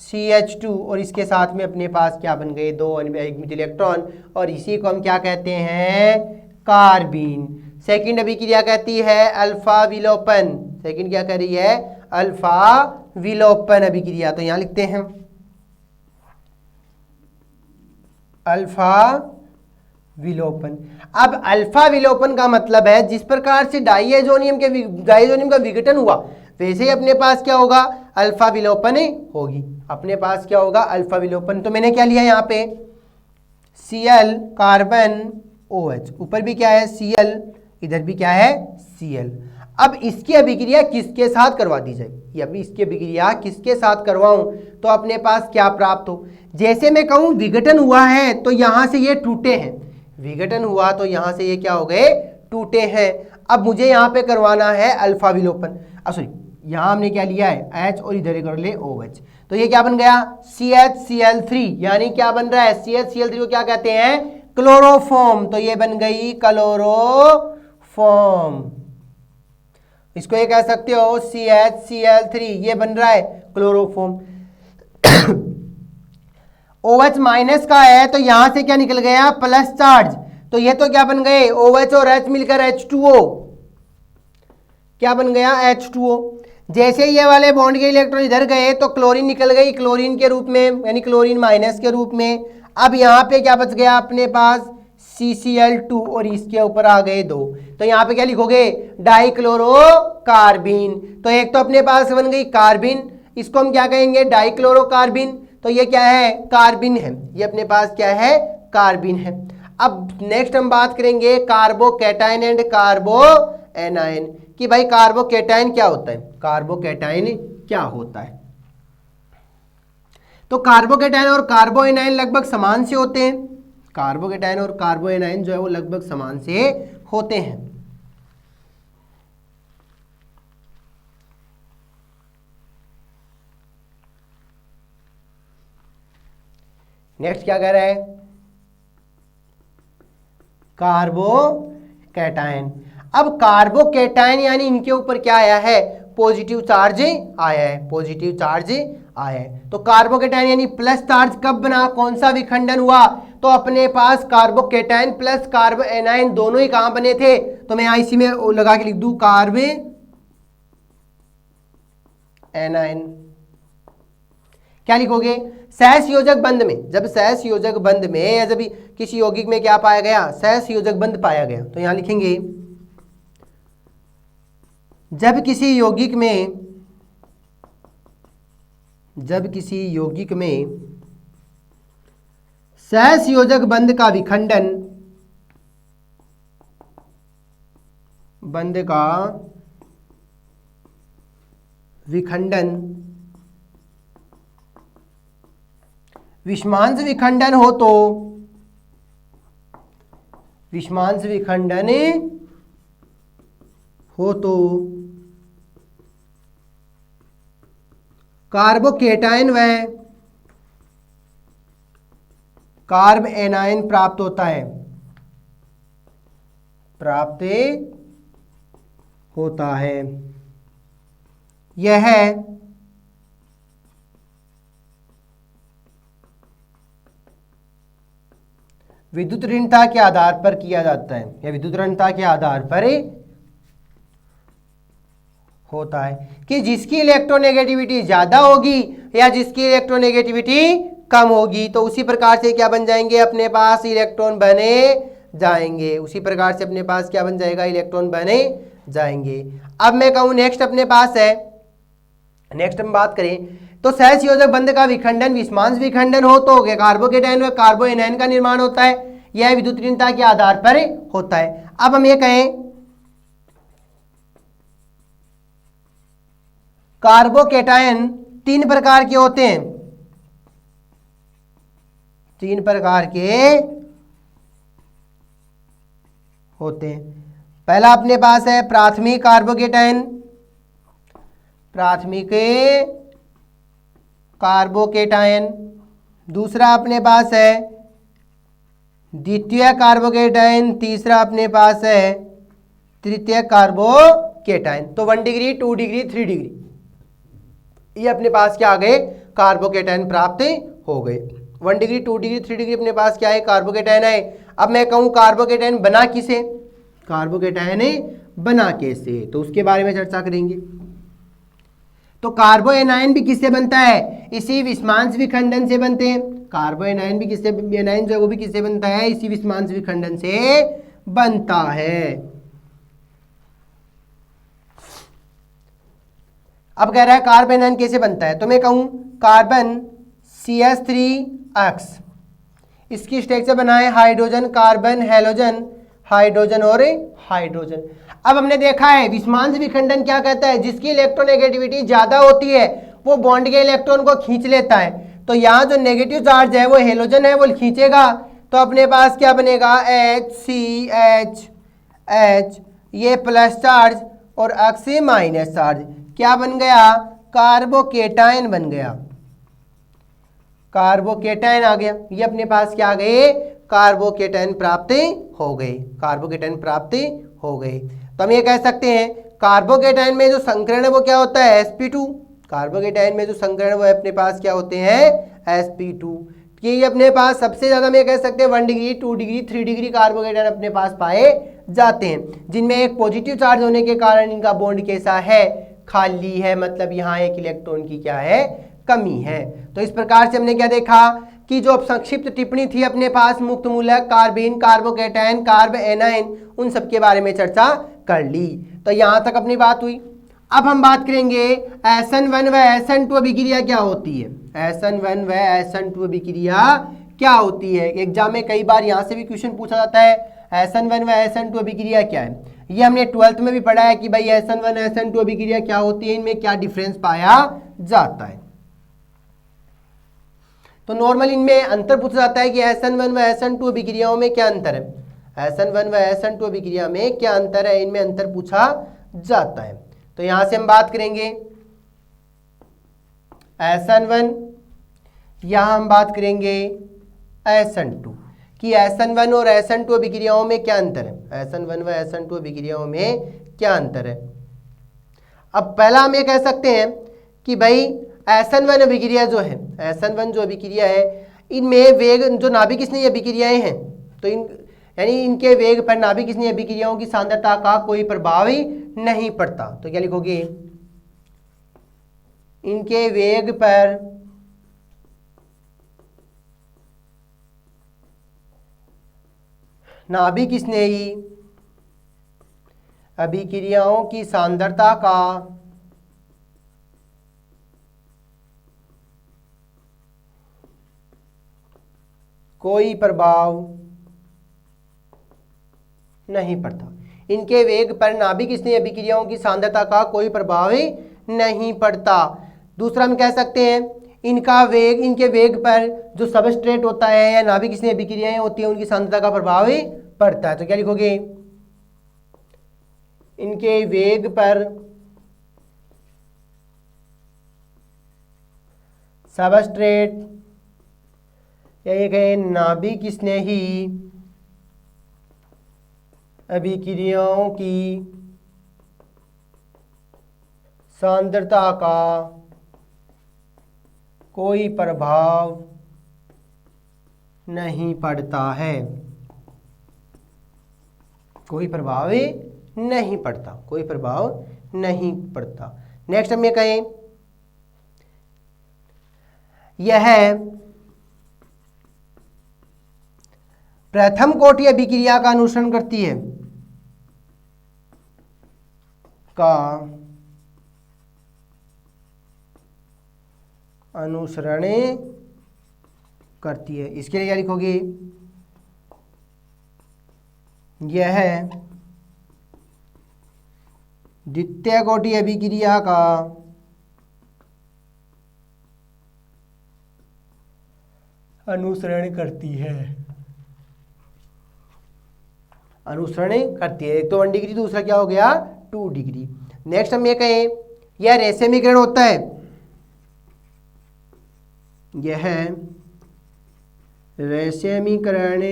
CH2, और इसके साथ में अपने पास क्या बन गए? 2 मिथाइल इलेक्ट्रॉन। और इसी को हम क्या कहते हैं? कार्बिन। सेकंड अभिक्रिया कहती है अल्फा विलोपन। सेकंड क्या कह रही है? अल्फा विलोपन अभिक्रिया। तो यहां लिखते हैं अल्फा विलोपन। अब अल्फा विलोपन का मतलब है जिस प्रकार से डाइएजोनियम का विघटन हुआ वैसे ही अपने पास क्या होगा? अल्फा विलोपन होगी। अपने पास क्या होगा? अल्फा विलोपन। तो मैंने क्या लिया यहाँ पे? Cl कार्बन OH, ऊपर भी क्या है? Cl, इधर भी क्या है? Cl। अब इसकी अभिक्रिया किसके साथ करवा दी जाए? अभी इसकी अभिक्रिया किसके साथ करवाऊं तो अपने पास क्या प्राप्त हो? जैसे मैं कहूं विघटन हुआ है तो यहां से ये टूटे हैं, विघटन हुआ तो यहां से ये क्या हो गए? टूटे हैं। अब मुझे यहां पे करवाना है अल्फा विलोपन। सॉरी, यहां हमने क्या लिया है? H, और इधर कर ले OH। तो ये क्या बन गया? CHCl3, यानी क्या बन रहा है? CHCl3 को क्या कहते हैं? क्लोरोफॉर्म। तो ये बन गई क्लोरोफॉर्म। इसको ये कह सकते हो CHCl3, ये बन रहा है क्लोरोफॉर्म। OH माइनस का है तो यहां से क्या निकल गया? Plus charge. तो ये तो क्या बन गए? OH और H मिलकर H2O। क्या बन गया? H2O। जैसे ये वाले बॉन्ड के इलेक्ट्रॉन इधर गए तो क्लोरीन निकल गई क्लोरीन के रूप में, यानी क्लोरीन माइनस के रूप में। अब यहाँ पे क्या बच गया अपने पास? CCl2, और इसके ऊपर आ गए 2। तो यहाँ पे क्या लिखोगे? डाइक्लोरोकार्बिन। तो एक तो अपने पास बन गई कार्बिन, इसको हम क्या कहेंगे? डाइक्लोरोकार्बिन। तो ये क्या है? कार्बिन है। ये अपने पास क्या है? कार्बिन है। अब नेक्स्ट हम बात करेंगे कार्बोकैटायन एंड कार्बो एनायन कि भाई कार्बोकेटाइन क्या होता है, कार्बोकेटाइन क्या होता है। तो कार्बोकेटाइन और कार्बोएनायन लगभग समान से होते हैं, कार्बोकेटाइन और कार्बोएनायन जो है वो लगभग समान से होते हैं। नेक्स्ट क्या कह रहा है, कार्बोकेटाइन। अब कार्बोकेटाइन यानी इनके ऊपर क्या आया है, पॉजिटिव चार्ज आया है, पॉजिटिव चार्ज आया है। तो कार्बोकेटाइन यानी प्लस चार्ज कब बना, कौन सा विखंडन हुआ, तो अपने पास कार्बोकेटाइन प्लस कार्बोएनायन दोनों ही कहां बने थे, तो मैं यहां इसी में लगा के लिख दूं कार्बोएनायन। क्या लिखोगे, सहसंयोजक बंध में, जब सहसंयोजक बंध में या जब किसी यौगिक में क्या पाया गया, सहसंयोजक बंध पाया गया, तो यहां लिखेंगे जब किसी यौगिक में सहसंयोजक बंध का विखंडन विषमांश विखंडन हो तो कार्बोकेटाइन व कार्बएनायन प्राप्त होता है। यह विद्युत ऋणता के आधार पर किया जाता है, या विद्युत ऋणता के आधार पर होता है कि जिसकी इलेक्ट्रोनेगेटिविटी ज्यादा होगी या जिसकी इलेक्ट्रोनेगेटिविटी कम होगी, तो उसी प्रकार से क्या बन जाएंगे, अपने पास इलेक्ट्रॉन बने जाएंगे, उसी प्रकार से अपने पास क्या बन जाएगा, इलेक्ट्रॉन बने जाएंगे। अब मैं कहूं नेक्स्ट अपने पास है, नेक्स्ट हम बात करें तो सहसंयोजक बंध का विखंडन विषमांश विखंडन हो तो कार्बोकेटाइन व कार्बोएनायन का निर्माण होता है, यह विद्युत ऋणता के आधार पर होता है। अब हम ये कहें कार्बोकेटाइन तीन प्रकार के होते हैं, तीन प्रकार के होते हैं। पहला अपने पास है प्राथमिक कार्बोकेटाइन, प्राथमिक कार्बोकेटाइन। दूसरा अपने पास है द्वितीय कार्बोकेटाइन, तीसरा अपने पास है तृतीय कार्बोकेटाइन। तो 1 डिग्री 2 डिग्री 3 डिग्री ये अपने पास क्या आ गए, कार्बोकेटाइन प्राप्त हो गए। 1 डिग्री 2 डिग्री 3 डिग्री अपने पास क्या है, कार्बोकेटाइन है। अब मैं कहूं कार्बोकेटाइन बना किसे, कार्बोकेटाइन बना कैसे, तो उसके बारे में चर्चा करेंगे। तो कार्बोएनायन भी किससे बनता है, इसी विषमांश विखंडन से बनते हैं। कार्बोएनायन भी किससे, एनायन जो है वो भी किससे बनता है, इसी विषमांश विखंडन से बनता है। अब कह रहा है कार्बोएनायन कैसे बनता है, तो मैं कहूं कार्बन CH3X, इसकी स्ट्रक्चर बना है हाइड्रोजन कार्बन हैलोजन, हाइड्रोजन और हाइड्रोजन। अब हमने देखा है विषमांश विखंडन क्या कहता है, जिसकी इलेक्ट्रोनेगेटिविटी ज्यादा होती है वो बॉन्ड के इलेक्ट्रॉन को खींच लेता है। तो यहाँ जो नेगेटिव चार्ज है वो हेलोजन है, वो खींचेगा, तो अपने पास क्या बनेगा HCH, ये प्लस चार्ज और X माइनस चार्ज, क्या बन गया, कार्बोकेटाइन बन गया, कार्बोकेटाइन आ गया। ये अपने पास क्या आ गए, कार्बोकेटाइन प्राप्त हो गए, कार्बोकेटाइन प्राप्त हो गए। तो हम ये कह सकते हैं कार्बोकेटाइन में जो संकरण है वो क्या होता है, sp2। कार्बोकेटाइन में जो संकरण है वो अपने पास क्या होते हैं, sp2। ये अपने पास सबसे ज्यादा में कह सकते हैं 1 डिग्री 2 डिग्री 3 डिग्री कार्बोकेटाइन अपने पास पाए जाते हैं, जिनमें एक पॉजिटिव चार्ज होने के कारण इनका बॉन्ड कैसा है, खाली है, मतलब यहाँ एक इलेक्ट्रॉन की क्या है, कमी है। तो इस प्रकार से हमने क्या देखा कि जो संक्षिप्त टिप्पणी थी अपने पास मुक्त मूलक, कार्बीन, कार्बोकेटाइन, कार्बोएनायन, उन सब के बारे में चर्चा कर ली। तो यहां तक अपनी बात हुई। अब हम बात करेंगे SN1 व SN2 अभिक्रिया क्या होती है, SN1 व SN2 अभिक्रिया क्या होती है। एग्जाम में कई बार यहाँ से भी क्वेश्चन पूछा जाता है SN1 व SN2 अभिक्रिया क्या है। ये हमने 12th में भी पढ़ा है कि भाई SN1 SN2 अभिक्रिया क्या होती है, इनमें क्या डिफरेंस पाया जाता है। तो नॉर्मल इनमें अंतर पूछा जाता है कि SN1 व SN2 अभिक्रियाओं में क्या अंतर है, SN1 व SN2 अभिक्रिया में क्या अंतर है, इनमें अंतर पूछा जाता है। तो यहां से हम बात करेंगे SN1, यहां हम बात करेंगे SN2 कि SN1 और SN2 अभिक्रियाओं में क्या अंतर है, SN1 व SN2 अभिक्रियाओं में क्या अंतर है। अब पहला हम ये कह सकते हैं कि भाई SN1 अभिक्रिया जो है, SN1 जो अभिक्रिया है, इनमें वेग जो नाभिक स्नेही अभिक्रियाएं हैं, तो यानी इनके वेग पर नाभिक स्नेही अभिक्रियाओं की सांद्रता का कोई प्रभाव ही नहीं पड़ता। तो क्या लिखोगे, इनके वेग पर नाभिक स्नेही अभिक्रियाओं की सांद्रता का कोई प्रभाव नहीं पड़ता। इनके वेग पर नाभिक स्नेही अभिक्रियाओं की सांद्रता का कोई प्रभाव ही नहीं पड़ता। दूसरा हम कह सकते हैं इनका वेग, इनके वेग पर जो सबस्ट्रेट होता है या नाभिक स्नेही अभिक्रियाएं होती हैं उनकी सांद्रता का प्रभाव ही पड़ता है। तो क्या लिखोगे, इनके वेग पर सबस्ट्रेट या ये कहें नाभिक स्नेही अभिक्रियाओं की सांद्रता का कोई प्रभाव नहीं पड़ता है, कोई प्रभाव ही नहीं पड़ता, कोई प्रभाव नहीं पड़ता। नेक्स्ट हम ये कहें यह प्रथम कोटि अभिक्रिया का अनुसरण करती है, का अनुसरण करती है। इसके लिए क्या लिखोगे, यह द्वितीय कोटि अभिक्रिया का अनुसरण करती है, अनुसरण करती है। एक तो 1 डिग्री, दूसरा क्या हो गया 2 डिग्री। नेक्स्ट हम ये कहें यह रेशमीकरण होता है, यह रेशमीकरण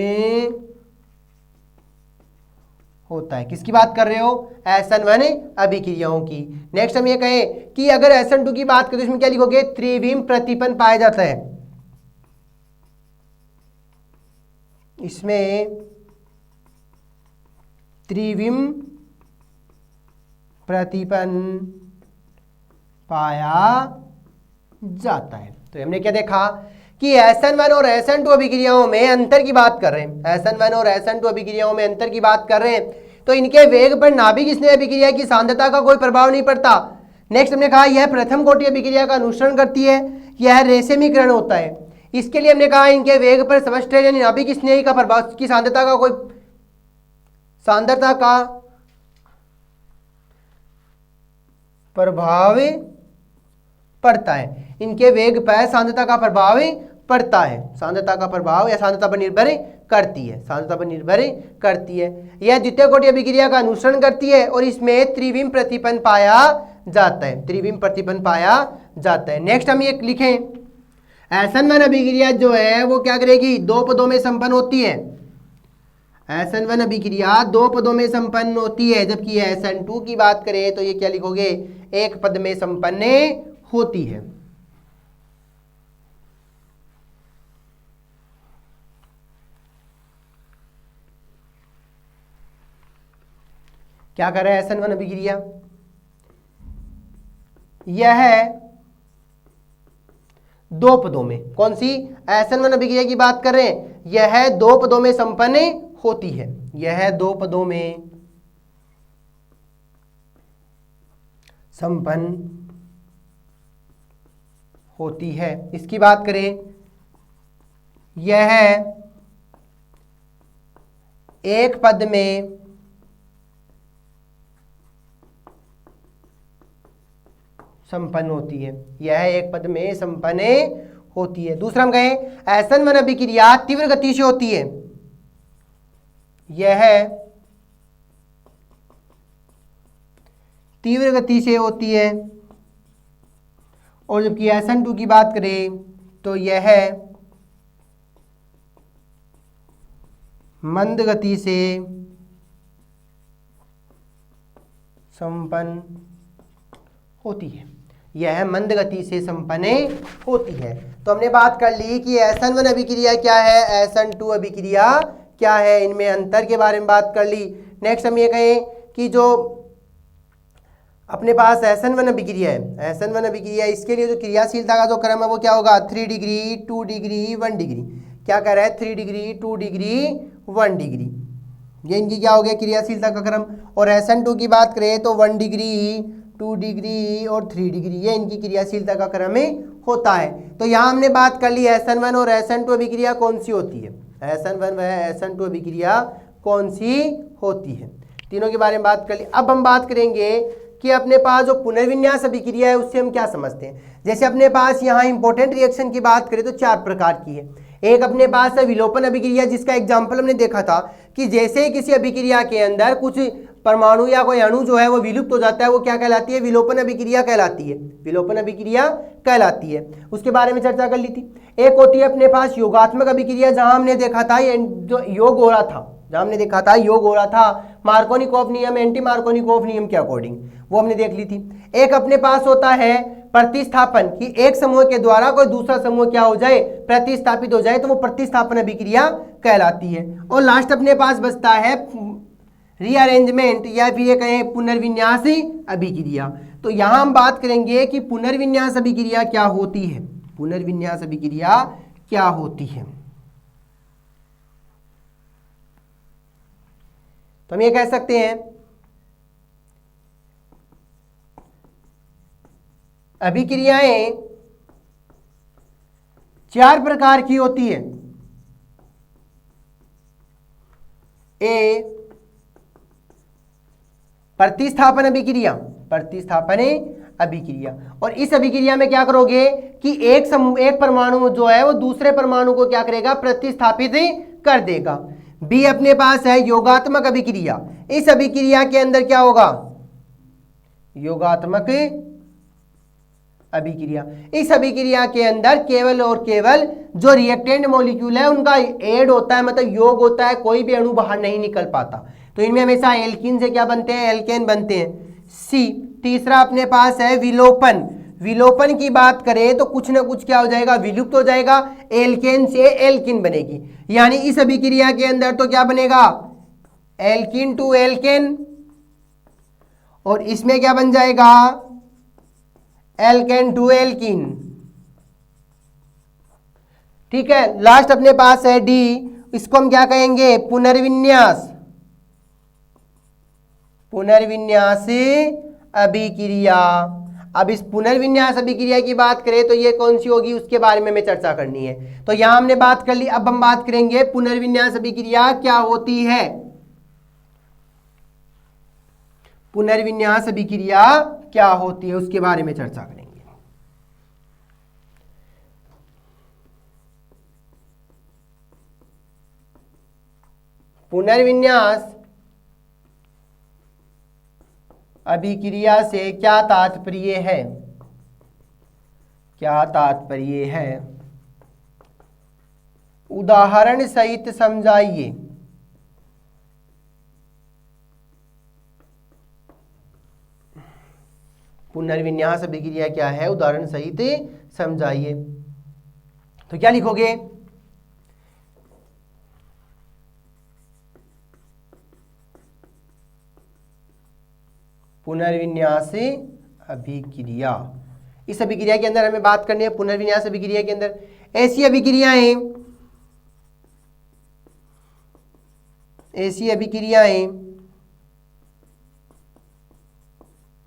होता है। किसकी बात कर रहे हो, SN1 अभिक्रियाओं की। नेक्स्ट हम ये कहें कि अगर SN2 की बात करें तो इसमें क्या लिखोगे, त्रिविम प्रतिपन्न पाया जाता है, इसमें त्रिविम प्रतिपन्न पाया जाता है। तो हमने क्या देखा कि SN1 और SN2 अभिक्रियाओं में अंतर की बात कर रहे हैं, SN1 और SN2 अभिक्रियाओं में अंतर की बात कर रहे हैं, तो इनके वेग पर नाभिक स्नेही अभिक्रिया की सांद्रता का कोई प्रभाव नहीं पड़ता। नेक्स्ट हमने कहा यह प्रथम कोटि अभिक्रिया का अनुसरण करती है, यह रेशमीकरण होता है। इसके लिए हमने कहा इनके वेग पर सबस्ट्रेट यानी नाभिक स्नेही का प्रभाव की सांद्रता का कोई प्रभाव पड़ता है, इनके वेग पर सांद्रता का प्रभाव पड़ता है, सांद्रता का प्रभाव या सांद्रता पर निर्भर करती है, सांद्रता पर निर्भर करती है। यह द्वितीय कोटि अभिक्रिया का अनुसरण करती है और इसमें त्रिविम प्रतिपन्न पाया जाता है, त्रिविम प्रतिपन्न पाया जाता है। नेक्स्ट हम ये लिखें SN1 अभिक्रिया जो है वो क्या करेगी, 2 पदों में संपन्न होती है, SN1 अभिक्रिया 2 पदों में संपन्न होती है, जबकि SN2 की बात करें तो ये क्या लिखोगे, 1 पद में संपन्न होती है। क्या कर रहा है SN1 अभिक्रिया, यह 2 पदों में, कौन सी SN1 अभिक्रिया की बात कर रहे हैं, यह 2 पदों में संपन्न होती है, यह 2 पदों में संपन्न होती है। इसकी बात करें यह एक पद में संपन्न होती है, यह एक पद में संपन्न होती है। दूसरा हम कहें ऐसन वन अभिक्रिया तीव्र गति से होती है, यह तीव्र गति से होती है। और जबकि SN2 की बात करें तो यह मंद गति से संपन्न होती है, यह मंद गति से संपन्न होती है। तो हमने बात कर ली कि SN1 अभिक्रिया क्या है, SN2 अभिक्रिया क्या है, इनमें अंतर के बारे में बात कर ली। नेक्स्ट हम ये कहें कि जो अपने पास SN1 अभिक्रिया है, SN1 अभिक्रिया, इसके लिए जो क्रियाशीलता का जो क्रम है वो क्या होगा, 3 डिग्री 2 डिग्री 1 डिग्री। क्या कर रहा है, 3 डिग्री 2 डिग्री 1 डिग्री, ये इनकी क्या हो गया क्रियाशीलता का क्रम। और SN2 की बात करें तो 1 डिग्री 2 डिग्री और 3 डिग्री, ये इनकी क्रियाशीलता का क्रम होता है। तो यहाँ हमने बात कर ली SN1 और SN2 अभिक्रिया कौन सी होती है, SN1 व SN2 अभिक्रिया कौन सी होती है, तीनों के बारे में बात कर ली। अब हम बात करेंगे कि अपने पास जो पुनर्विन्यास अभिक्रिया है उससे हम क्या समझते हैं। जैसे अपने पास यहाँ इंपॉर्टेंट रिएक्शन की बात करें तो 4 प्रकार की है। एक अपने पास है विलोपन अभिक्रिया, जिसका एग्जाम्पल हमने देखा था कि जैसे ही किसी अभिक्रिया के अंदर कुछ परमाणु या कोई अणु जो है वो विलुप्त हो जाता है, वो क्या कहलाती है, विलोपन अभिक्रिया कहलाती है, विलोपन अभिक्रिया कहलाती है। उसके बारे में चर्चा कर ली थी। एक होती है अपने पास योगात्मक अभिक्रिया, जहां हमने देखा था ये जो योग हो रहा था, जहां हमने देखा था योग हो रहा था मार्कोनिकॉफ नियम, एंटी मार्कोनिकॉफ नियम के अकॉर्डिंग, वो हमने देख ली थी। एक अपने पास होता है प्रतिस्थापन, कि एक समूह के द्वारा कोई दूसरा समूह क्या हो जाए, प्रतिस्थापित हो जाए, तो वो प्रतिस्थापन अभिक्रिया कहलाती है। और लास्ट अपने पास बचता है रीअरेंजमेंट या फिर ये कहें पुनर्विन्यास अभिक्रिया। तो यहां हम बात करेंगे कि पुनर्विन्यास अभिक्रिया क्या होती है, पुनर्विन्यास अभिक्रिया क्या होती है। तो हम ये कह सकते हैं अभिक्रियाएं 4 प्रकार की होती है। ए प्रतिस्थापन अभिक्रिया, प्रतिस्थापन अभिक्रिया। और इस अभिक्रिया में क्या करोगे कि एक परमाणु जो है वो दूसरे परमाणु को क्या करेगा, प्रतिस्थापित कर देगा। बी अपने पास है योगात्मक अभिक्रिया, इस अभिक्रिया के अंदर क्या होगा, योगात्मक अभिक्रिया। इस अभिक्रिया के अंदर केवल और केवल जो रिएक्टेंट मॉलिक्यूल है उनका ऐड होता है, मतलब योग होता है, कोई भी अणु बाहर नहीं निकल पाता। तो इनमें हमेशा एल्कीन से क्या बनते हैं, एल्केन बनते हैं। सी तीसरा अपने पास है विलोपन, विलोपन की बात करें तो कुछ ना कुछ क्या हो जाएगा, विलुप्त हो जाएगा, एल्केन से एल्किन बनेगी। यानी इस अभिक्रिया के अंदर तो क्या बनेगा, एल्किन टू एल्केन, और इसमें क्या बन जाएगा, एल्केन टू एल्किन। ठीक है, लास्ट अपने पास है डी, इसको हम क्या कहेंगे, पुनर्विन्यास, पुनर्विन्यास अभिक्रिया। अब इस पुनर्विन्यास अभिक्रिया की बात करें तो ये कौन सी होगी, उसके बारे में हमें चर्चा करनी है। तो यहां हमने बात कर ली, अब हम बात करेंगे पुनर्विन्यास अभिक्रिया क्या होती है, पुनर्विन्यास अभिक्रिया क्या होती है उसके बारे में चर्चा करेंगे। पुनर्विन्यास अभिक्रिया से क्या तात्पर्य है, क्या तात्पर्य है, उदाहरण सहित समझाइए। पुनर्विन्यास अभिक्रिया क्या है, उदाहरण सहित समझाइए। तो क्या लिखोगे, पुनर्विन्यास अभिक्रिया। इस अभिक्रिया के अंदर हमें बात करनी है, पुनर्विन्यास अभिक्रिया के अंदर ऐसी अभिक्रियाएं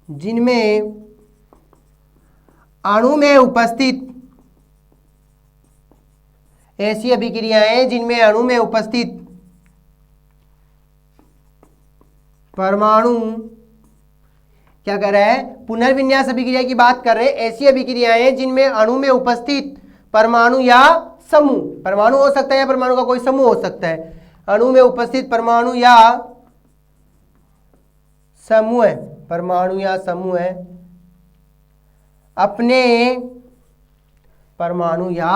जिनमें अणु में उपस्थित ऐसी अभिक्रियाएं जिनमें अणु में उपस्थित परमाणु क्या कर रहा है, पुनर्विन्यास अभिक्रिया की बात कर रहे हैं। ऐसी अभिक्रियाएं जिनमें अणु में उपस्थित परमाणु या समूह, परमाणु हो सकता है या परमाणु का कोई समूह हो सकता है, अणु में उपस्थित परमाणु या समूह है, परमाणु या समूह है अपने परमाणु या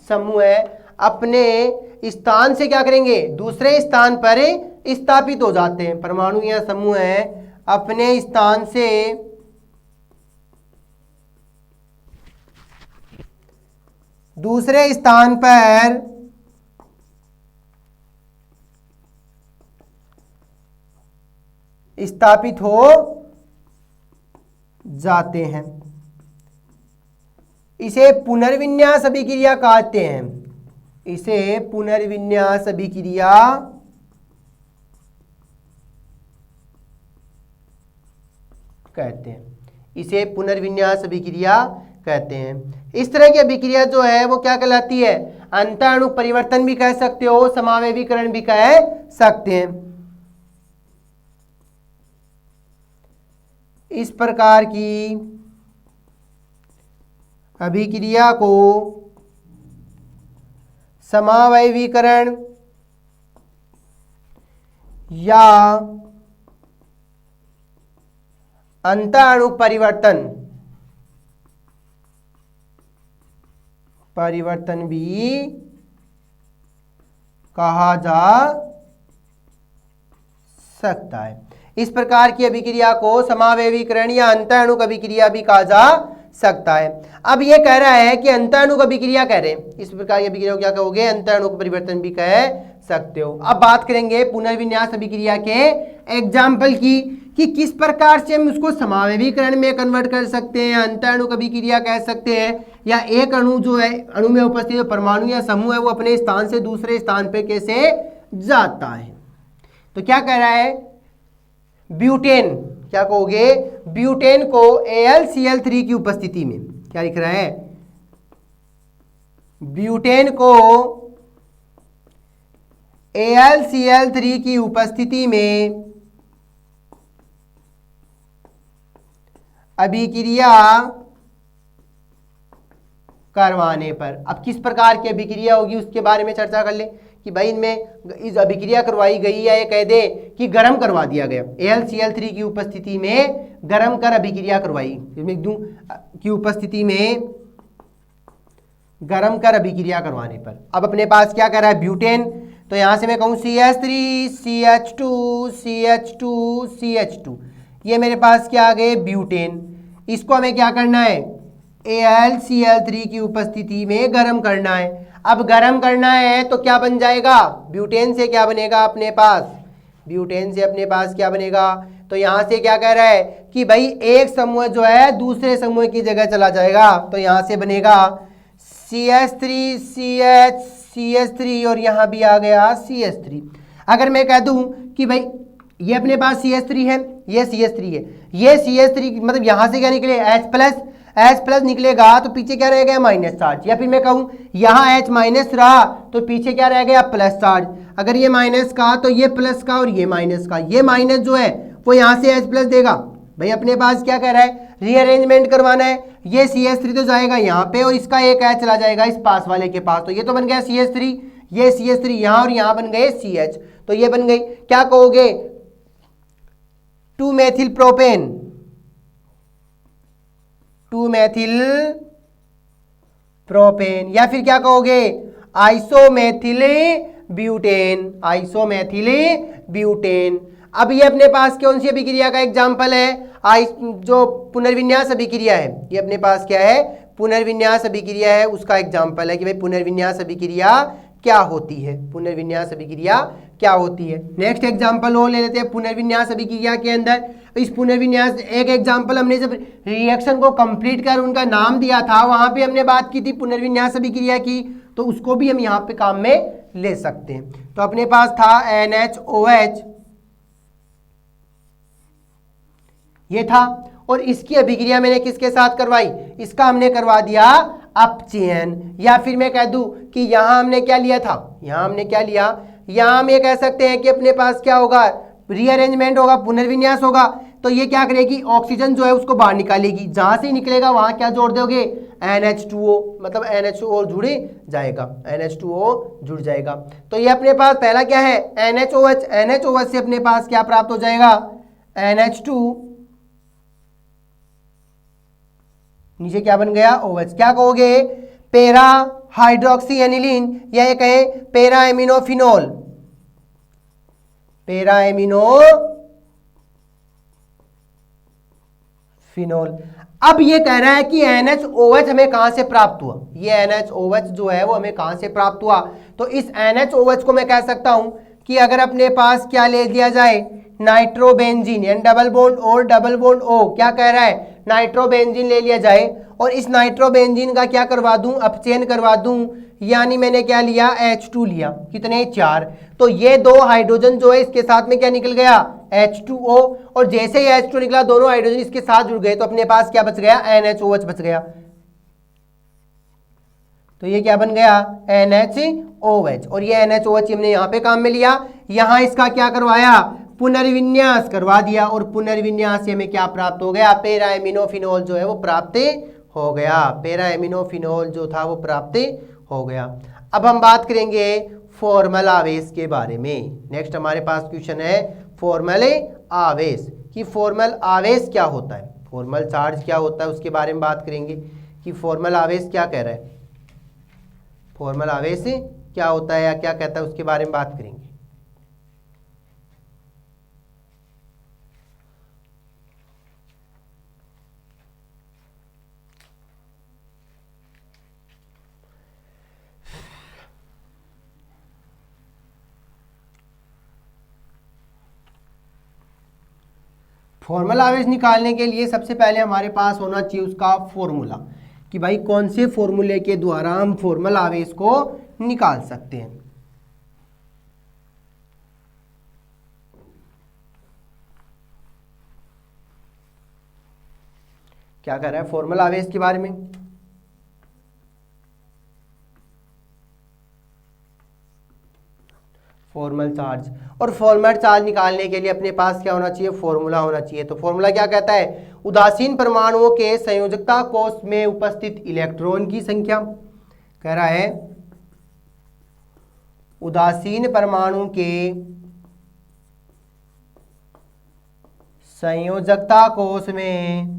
समूह है अपने स्थान से क्या करेंगे, दूसरे स्थान पर स्थापित हो जाते हैं। परमाणु या समूह है अपने स्थान से दूसरे स्थान पर स्थापित हो जाते हैं। इसे पुनर्विन्यास अभिक्रिया कहते हैं। इसे पुनर्विन्यास अभिक्रिया कहते हैं। इसे पुनर्विन्यास अभिक्रिया कहते हैं। इस तरह की अभिक्रिया जो है वो क्या कहलाती है, अंतःअणु परिवर्तन भी कह सकते हो, समावेवीकरण भी कह सकते हैं। इस प्रकार की अभिक्रिया को समावेवीकरण या अंतःअणु परिवर्तन भी कहा जा सकता है। इस प्रकार की अभिक्रिया को समावेवीकरण या अंतःअणु अभिक्रिया भी कहा जा सकता है। अब ये कह रहा है कि अंतःअणु अभिक्रिया कह रहे हैं, इस प्रकार की अभिक्रिया को क्या कहोगे, अंतःअणु परिवर्तन भी कह सकते हो। अब बात करेंगे पुनर्विन्यास अभिक्रिया के एग्जाम्पल की, कि किस प्रकार से हम उसको समावेवीकरण में कन्वर्ट कर सकते हैं, अंतःअणु अभिक्रिया कह सकते हैं, या एक अणु जो है, अणु में उपस्थित जो परमाणु या समूह है वो अपने स्थान से दूसरे स्थान पे कैसे जाता है। तो क्या कह रहा है, ब्यूटेन, क्या कहोगे, ब्यूटेन को AlCl3 की उपस्थिति में, क्या लिख रहा है, ब्यूटेन को AlCl3 की उपस्थिति में अभिक्रिया करवाने पर, अब किस प्रकार की अभिक्रिया होगी उसके बारे में चर्चा कर ले, कि भाई इनमें इस अभिक्रिया करवाई गई या ये कह दे कि गर्म करवा दिया गया, AlCl3 की उपस्थिति में गर्म कर अभिक्रिया करवाई, लिख दूं की उपस्थिति में गर्म कर अभिक्रिया करवाने पर। अब अपने पास क्या कर रहा है, ब्यूटेन, तो यहां से मैं कहूं CH3 CH2 CH2 CH2, ये मेरे पास क्या आ गए, ब्यूटेन। इसको हमें क्या करना है, AlCl3 की उपस्थिति में गर्म करना है। अब गर्म करना है तो क्या बन जाएगा, ब्यूटेन से क्या बनेगा अपने पास, ब्यूटेन से अपने पास क्या बनेगा, तो यहां से क्या कह रहा है कि भाई एक समूह जो है दूसरे समूह की जगह चला जाएगा, तो यहां से बनेगा CH3 CH CH3 और यहां भी आ गया CH3। अगर मैं कह दूं कि भाई ये अपने पास CH3 है, ये CH3 है, ये CH3 मतलब यहां से क्या निकले H प्लस निकलेगा तो पीछे क्या रह गया, माइनस चार्ज, या फिर मैं कहूं यहाँ H माइनस रहा तो पीछे क्या रह गया, प्लस चार्ज। अगर ये माइनस का तो ये प्लस का और ये माइनस का, ये माइनस जो है वो यहाँ से H प्लस देगा। भाई अपने पास क्या कह रहा है, रीअरेंजमेंट करवाना है, ये CH3 तो जाएगा यहाँ पे और इसका एक H चला जाएगा इस पास वाले के पास, तो ये तो बन गया CH3, ये CH3 यहाँ और यहाँ बन गए CH, तो ये बन गई, क्या कहोगे, 2 मेथिल प्रोपेन, 2 मेथिल प्रोपेन, या फिर क्या कहोगे, आइसोमेथिल ब्यूटेन, आइसोमेथिल ब्यूटेन। अब ये अपने पास कौन सी अभिक्रिया का एग्जाम्पल है, जो पुनर्विन्यास अभिक्रिया है, ये अपने पास क्या है, पुनर्विन्यास अभिक्रिया है, उसका एग्जाम्पल है कि भाई पुनर्विन्यास अभिक्रिया क्या होती है, पुनर्विन्यास अभिक्रिया क्या होती है। नेक्स्ट एग्जाम्पल और ले लेते हैं पुनर्विन्यास अभिक्रिया के अंदर। इस पुनर्विन्यास एक एग्जाम्पल हमने जब रिएक्शन को कंप्लीट कर उनका नाम दिया था वहां पे हमने बात की थी पुनर्विन्यास अभिक्रिया की, तो उसको भी हम यहाँ पे काम में ले सकते हैं। तो अपने पास था NaOH, ये था, और इसकी अभिक्रिया मैंने किसके साथ करवाई, इसका हमने करवा दिया अपचयन, या फिर मैं कह दूं कि यहां हमने क्या लिया था, यहां हमने क्या लिया, यहां हम ये कह सकते हैं कि अपने पास क्या होगा, रीअरेंजमेंट होगा, पुनर्विन्यास होगा। तो ये क्या करेगी, ऑक्सीजन जो है उसको बाहर निकालेगी, जहां से निकलेगा वहां क्या जोड़ दोगे, NH2O, मतलब NH2O जुड़ जाएगा, NH2O जुड़ जाएगा। तो ये अपने पास पहला क्या है, NHOH, NHOH से अपने पास क्या प्राप्त हो जाएगा, NH2, नीचे क्या बन गया, OH, क्या कहोगे, पेरा हाइड्रोक्सी एनिलीन, या ये कहें पेरा एमिनोफिनोल, पेरा एमिनो फिनोल। अब ये कह रहा है कि NHOH हमें कहां से प्राप्त हुआ, ये NHOH जो है वो हमें कहां से प्राप्त हुआ। तो इस NHOH को मैं कह सकता हूं कि अगर अपने पास क्या ले लिया जाए, नाइट्रोबेंजीन, यानी डबल बॉन्ड और डबल बॉन्ड O, क्या कह रहा है, नाइट्रोबेंजीन ले लिया जाए और इस नाइट्रोबेंजीन का क्या करवा दूं, अपचयन करवा दूं, यानी मैंने क्या लिया, H2 लिया, कितने, 4। तो ये 2 हाइड्रोजन जो है इसके साथ में क्या निकल गया, H2O, और जैसे ही H2 निकला दोनों हाइड्रोजन इसके साथ जुड़ गए, तो अपने पास क्या बच गया, NHOH बच गया। तो ये क्या बन गया, NHOH, और ये NHOH हमने यहाँ पे काम में लिया, यहाँ इसका क्या करवाया, पुनर्विन्यास करवा दिया, और पुनर्विन्यास से हमें क्या प्राप्त हो गया, पेरा एमिनोफिनोल जो है वो प्राप्त हो गया, पेरा एमिनोफिनोल जो था वो प्राप्त हो गया। अब हम बात करेंगे फॉर्मल आवेश के बारे में। नेक्स्ट हमारे पास क्वेश्चन है फॉर्मल आवेश, कि फॉर्मल आवेश क्या होता है, फॉर्मल चार्ज क्या होता है, उसके बारे में बात करेंगे कि फॉर्मल आवेश क्या कह रहा है, फॉर्मल आवेश क्या होता है या क्या कहता है, उसके बारे में बात करेंगे। फॉर्मल आवेश निकालने के लिए सबसे पहले हमारे पास होना चाहिए उसका फॉर्मूला, कि भाई कौन से फॉर्मूले के द्वारा हम फॉर्मल आवेश को निकाल सकते हैं। क्या कह रहा है फॉर्मल आवेश के बारे में, फॉर्मल चार्ज, और फॉर्मल चार्ज निकालने के लिए अपने पास क्या होना चाहिए, फॉर्मूला होना चाहिए। तो फॉर्मूला क्या कहता है, उदासीन परमाणुओं के संयोजकता कोष में उपस्थित इलेक्ट्रॉन की संख्या, कह रहा है उदासीन परमाणु के संयोजकता कोष में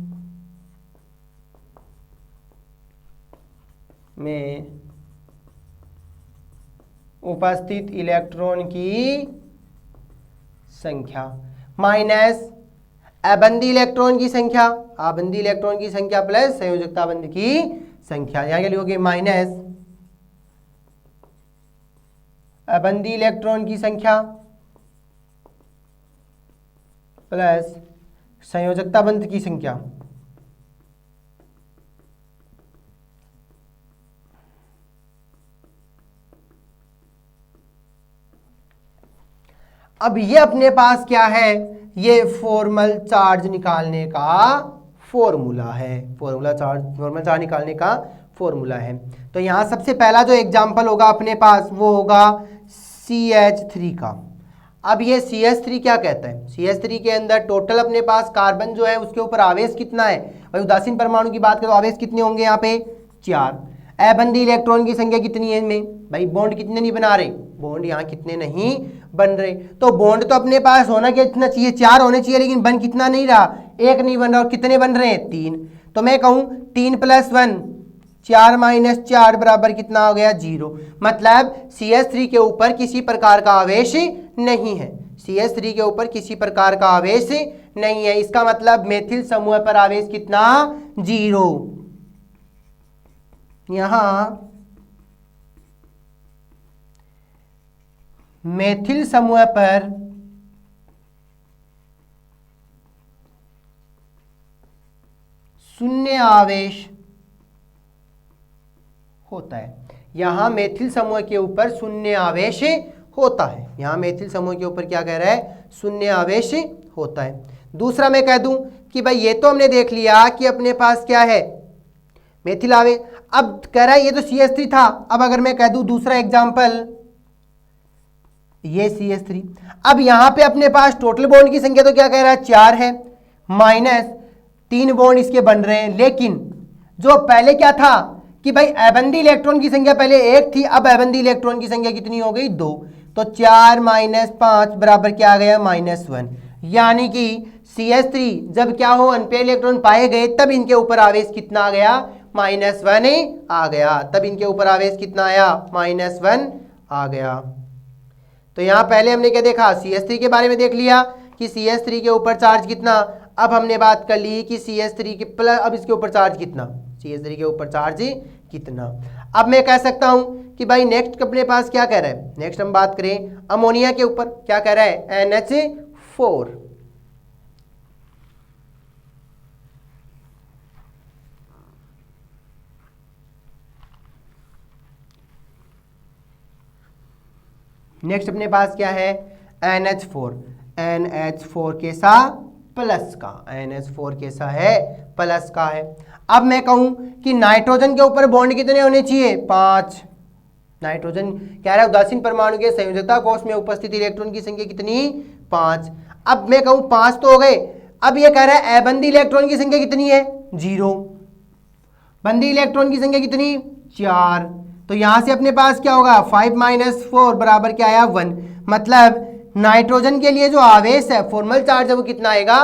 उपस्थित इलेक्ट्रॉन की संख्या माइनस अबंधी इलेक्ट्रॉन की संख्या, आबंधी इलेक्ट्रॉन की संख्या प्लस संयोजकता बंध की संख्या, यहां क्या लिखोगे, माइनस अबंधी इलेक्ट्रॉन की संख्या प्लस संयोजकता बंध की संख्या। अब ये अपने पास क्या है, ये फॉर्मल चार्ज निकालने का फॉर्मूला है, फॉर्मल चार्ज निकालने का फॉर्मूला है। तो यहां सबसे पहला जो एग्जांपल होगा अपने पास वो होगा CH3 का। अब ये CH3 क्या कहता है, CH3 के अंदर टोटल अपने पास कार्बन जो है उसके ऊपर आवेश कितना है, भाई उदासीन परमाणु की बात करें तो आवेश कितने होंगे यहाँ पे, 4। अबंधी इलेक्ट्रॉन की संख्या कितनी है इनमें, भाई बॉन्ड कितने नहीं बना रहे, बॉन्ड यहाँ कितने नहीं बन रहे। तो बॉन्ड तो अपने पास होना कितना चाहिए, 4 होने चाहिए, लेकिन बन कितना नहीं रहा, 1 नहीं बन रहा, और कितने बन रहे हैं, 3। तो मैं कहूँ 3 + 1 4 - 4 बराबर कितना हो गया, 0। मतलब CH3 के ऊपर किसी प्रकार का आवेश नहीं है, CH3 के ऊपर किसी प्रकार का आवेश नहीं है। इसका मतलब मेथिल समूह पर आवेश कितना, 0। यहां मेथिल समूह पर शून्य आवेश होता है, यहां मेथिल समूह के ऊपर शून्य आवेश होता है, यहां मेथिल समूह के ऊपर क्या कह रहा है, शून्य आवेश होता है। दूसरा मैं कह दूं कि भाई ये तो हमने देख लिया कि अपने पास क्या है, मेथिल आवेश। अब कह रहा है ये तो CH3 था, अब अगर मैं कह दूं दूसरा एग्जाम्पल, ये CH3, अब यहां पे अपने पास टोटल बॉन्ड की संख्या तो क्या कह रहा है 4 है, माइनस 3 बॉन्ड इसके बन रहे हैं, लेकिन जो पहले क्या था कि भाई एबंदी इलेक्ट्रॉन की संख्या पहले 1 थी, अब एबंदी इलेक्ट्रॉन की संख्या कितनी हो गई 2, तो 4 माइनस 5 बराबर क्या आ गया -1, यानी कि CH3 जब क्या हो अनपेयर इलेक्ट्रॉन पाए गए तब इनके ऊपर आवेश कितना आ गया -1 आ गया, तब इनके ऊपर आवेश कितना आया -1 आ गया। तो यहां पहले हमने क्या देखा, CH3 के बारे में देख लिया कि CH3 के ऊपर चार्ज कितना, अब हमने बात कर ली कि CH3 के प्लस, अब इसके ऊपर चार्ज कितना, CH3 के ऊपर चार्ज कितना। अब मैं कह सकता हूं कि भाई नेक्स्ट अपने पास क्या कह रहा है, नेक्स्ट हम बात करें अमोनिया के ऊपर, क्या कह रहा है NH4। नेक्स्ट अपने पास क्या है NH4, NH4 कैसा प्लस का, NH4 कैसा है प्लस का है। अब मैं कहूं कि नाइट्रोजन के ऊपर बॉन्ड कितने होने चाहिए 5, नाइट्रोजन कह रहा है उदासीन परमाणु के संयोजकता कोष में उपस्थित इलेक्ट्रॉन की संख्या कितनी 5। अब मैं कहूं 5 तो हो गए, अब ये कह रहा है अबंदी इलेक्ट्रॉन की संख्या कितनी है 0, बंदी इलेक्ट्रॉन की संख्या कितनी 4, तो यहां से अपने पास क्या होगा 5 माइनस 4 बराबर क्या आया 1, मतलब नाइट्रोजन के लिए जो आवेश है फॉर्मल चार्ज है वो कितना आएगा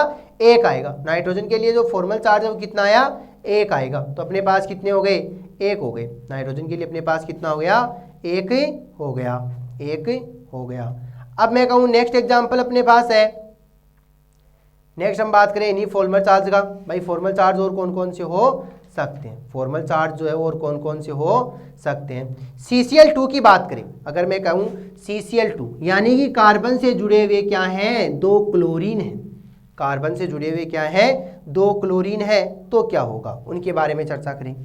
1 आएगा, नाइट्रोजन के लिए जो फॉर्मल चार्ज है वो कितना आया 1 आएगा। तो अपने पास कितने हो गए 1 हो गए, नाइट्रोजन के लिए अपने पास कितना हो गया 1 हो गया, 1 हो गया। अब मैं कहूँ नेक्स्ट एग्जाम्पल अपने पास है, नेक्स्ट हम बात करें इन्हीं फॉर्मल चार्ज का। भाई फॉर्मल चार्ज और कौन कौन से हो सकते हैं, फॉर्मल चार्ज जो है और कौन कौन से हो सकते हैं। CCl2 की बात करें, अगर मैं कहूँ CCl2 यानी कि कार्बन से जुड़े हुए क्या हैं 2 क्लोरीन है, कार्बन से जुड़े हुए क्या है 2 क्लोरीन है, तो क्या होगा उनके बारे में चर्चा करें।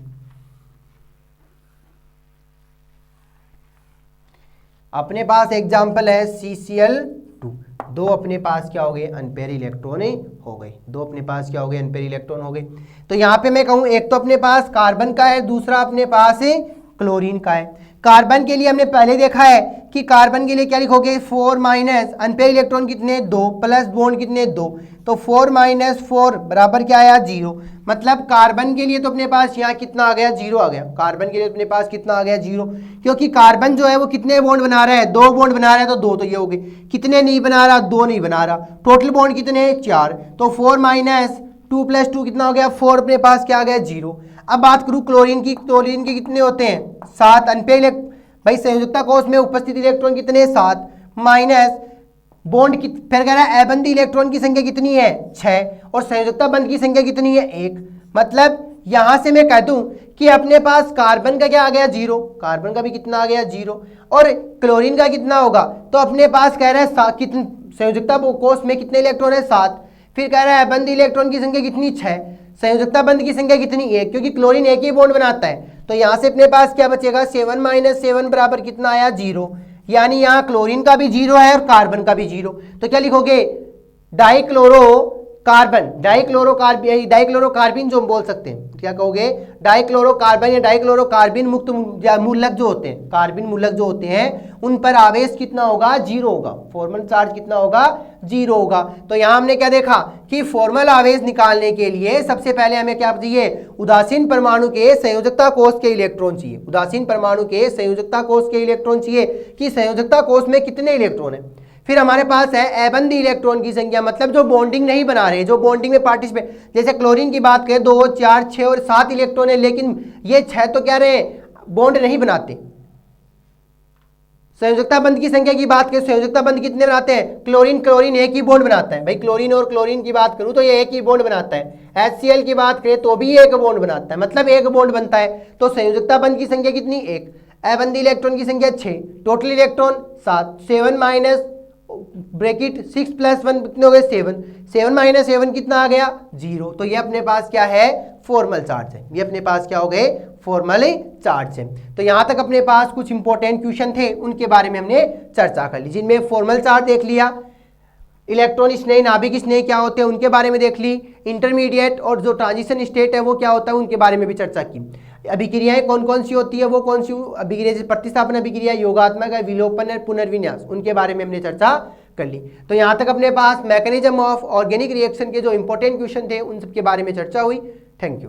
अपने पास एग्जाम्पल है CCl2, 2 अपने पास क्या हो गए अनपेयर इलेक्ट्रॉन हो गए, 2 अपने पास क्या हो गए अनपेयर इलेक्ट्रॉन हो गए। तो यहां पे मैं कहूं एक तो अपने पास कार्बन का है, दूसरा अपने पास क्लोरीन का है। कार्बन के लिए हमने पहले देखा है कि कार्बन के लिए क्या लिखोगे 4 माइनस अनपेयर इलेक्ट्रॉन कितने 2 प्लस बॉन्ड कितने 2, तो 4 माइनस 4 बराबर क्या आया 0, मतलब कार्बन के लिए तो अपने पास यहाँ कितना आ गया 0 आ गया, कार्बन के लिए अपने पास कितना आ गया 0, क्योंकि कार्बन जो है वो कितने बॉन्ड बना रहा है 2 बॉन्ड बना रहा है, तो 2 तो ये हो गए, कितने नहीं बना रहा 2 नहीं बना रहा, टोटल बॉन्ड कितने 4, तो 4 माइनस 2 प्लस 2 कितना हो गया 4, अपने पास क्या आ गया 0। अब बात करूं क्लोरीन की, क्लोरीन के कितने होते हैं 7 अनपेयर, भाई संयोजकता कोष में उपस्थित इलेक्ट्रॉन कितने 7, माइनस बॉन्ड फिर कह रहा है अबंदी इलेक्ट्रॉन की संख्या कितनी है 6 और संयोजकता बंध की संख्या कितनी है 1, मतलब यहां से मैं कह दूं कि अपने पास कार्बन का क्या आ गया 0, कार्बन का भी कितना आ गया 0 और क्लोरीन का कितना होगा, तो अपने पास कह रहा है कितने संयोजकता कोष में कितने इलेक्ट्रॉन है 7, फिर कह रहा है अबंदी इलेक्ट्रॉन की संख्या कितनी 6, संयोजकता बंध की संख्या कितनी 1, क्योंकि क्लोरीन एक ही बॉन्ड बनाता है, तो यहां से अपने पास क्या बचेगा 7 माइनस 7 बराबर कितना आया 0, यानी यहां क्लोरीन का भी 0 है और कार्बन का भी 0, तो क्या लिखोगे डाइक्लोरो कार्बन, डाइक्लोरोकार्बिन जो हम बोल सकते हैं, क्या कहोगे डाइक्लोरोकार्बन या डाइक्लोरोकार्बिन मुक्त मूलक जो होते हैं, कार्बिन मूलक जो होते हैं उन पर आवेश कितना होगा 0 होगा, फॉर्मल चार्ज कितना होगा 0 होगा। तो यहां हमने क्या देखा कि फॉर्मल आवेश निकालने के लिए सबसे पहले हमें क्या चाहिए उदासीन परमाणु के संयोजकता कोष के इलेक्ट्रॉन चाहिए, उदासीन परमाणु के संयोजकता कोष के इलेक्ट्रॉन चाहिए कि संयोजकता कोष में कितने इलेक्ट्रॉन है। फिर हमारे पास है अबंदी इलेक्ट्रॉन की संख्या, मतलब जो बॉन्डिंग नहीं बना रहे, जो बॉन्डिंग में पार्टिसिपेट, जैसे क्लोरीन की बात करें 2 4 6 और 7 इलेक्ट्रॉन है, लेकिन ये 6 तो क्या रहे बॉन्ड नहीं बनाते। संयोजकता बंध की संख्या की बात करें, संयोजकता बंध कितने बनाते हैं, क्लोरीन एक ही बॉन्ड बनाता है, भाई क्लोरीन और क्लोरीन की बात करूं तो ये एक ही बॉन्ड बनाता है, HCl की बात करें तो भी एक बॉन्ड बनाता है, मतलब एक बॉन्ड बनता है, तो संयोजकता बंध की संख्या कितनी 1, अबंदी इलेक्ट्रॉन की संख्या 6, total electron 7, 7 minus bracket 6 plus 1 कितने हो गए 7, 7 माइनस 7 कितना आ गया 0, तो ये अपने पास क्या है फॉर्मल चार्ज है, ये अपने पास क्या हो गए फॉर्मल चार्ज है। तो यहां तक अपने पास कुछ इंपॉर्टेंट क्वेश्चन थे, उनके बारे में हमने चर्चा कर ली, जिनमें फॉर्मल चार्ज देख लिया, इलेक्ट्रॉन स्नेह नाभिक स्नेह क्या होते हैं उनके बारे में देख ली, इंटरमीडिएट और जो ट्रांजिशन स्टेट है वो क्या होता है उनके बारे में भी चर्चा की। अभिक्रियाएं कौन कौन सी होती है, वो कौन सी अभिक्रिया, जैसे प्रतिस्थापन अभिक्रिया, योगात्मक है, विलोपन है, पुनर्विन्यास, उनके बारे में हमने चर्चा कर ली। तो यहाँ तक अपने पास मैकेनिज्म ऑफ ऑर्गेनिक रिएक्शन के जो इंपॉर्टेंट क्वेश्चन थे उन सब के बारे में चर्चा हुई। Thank you.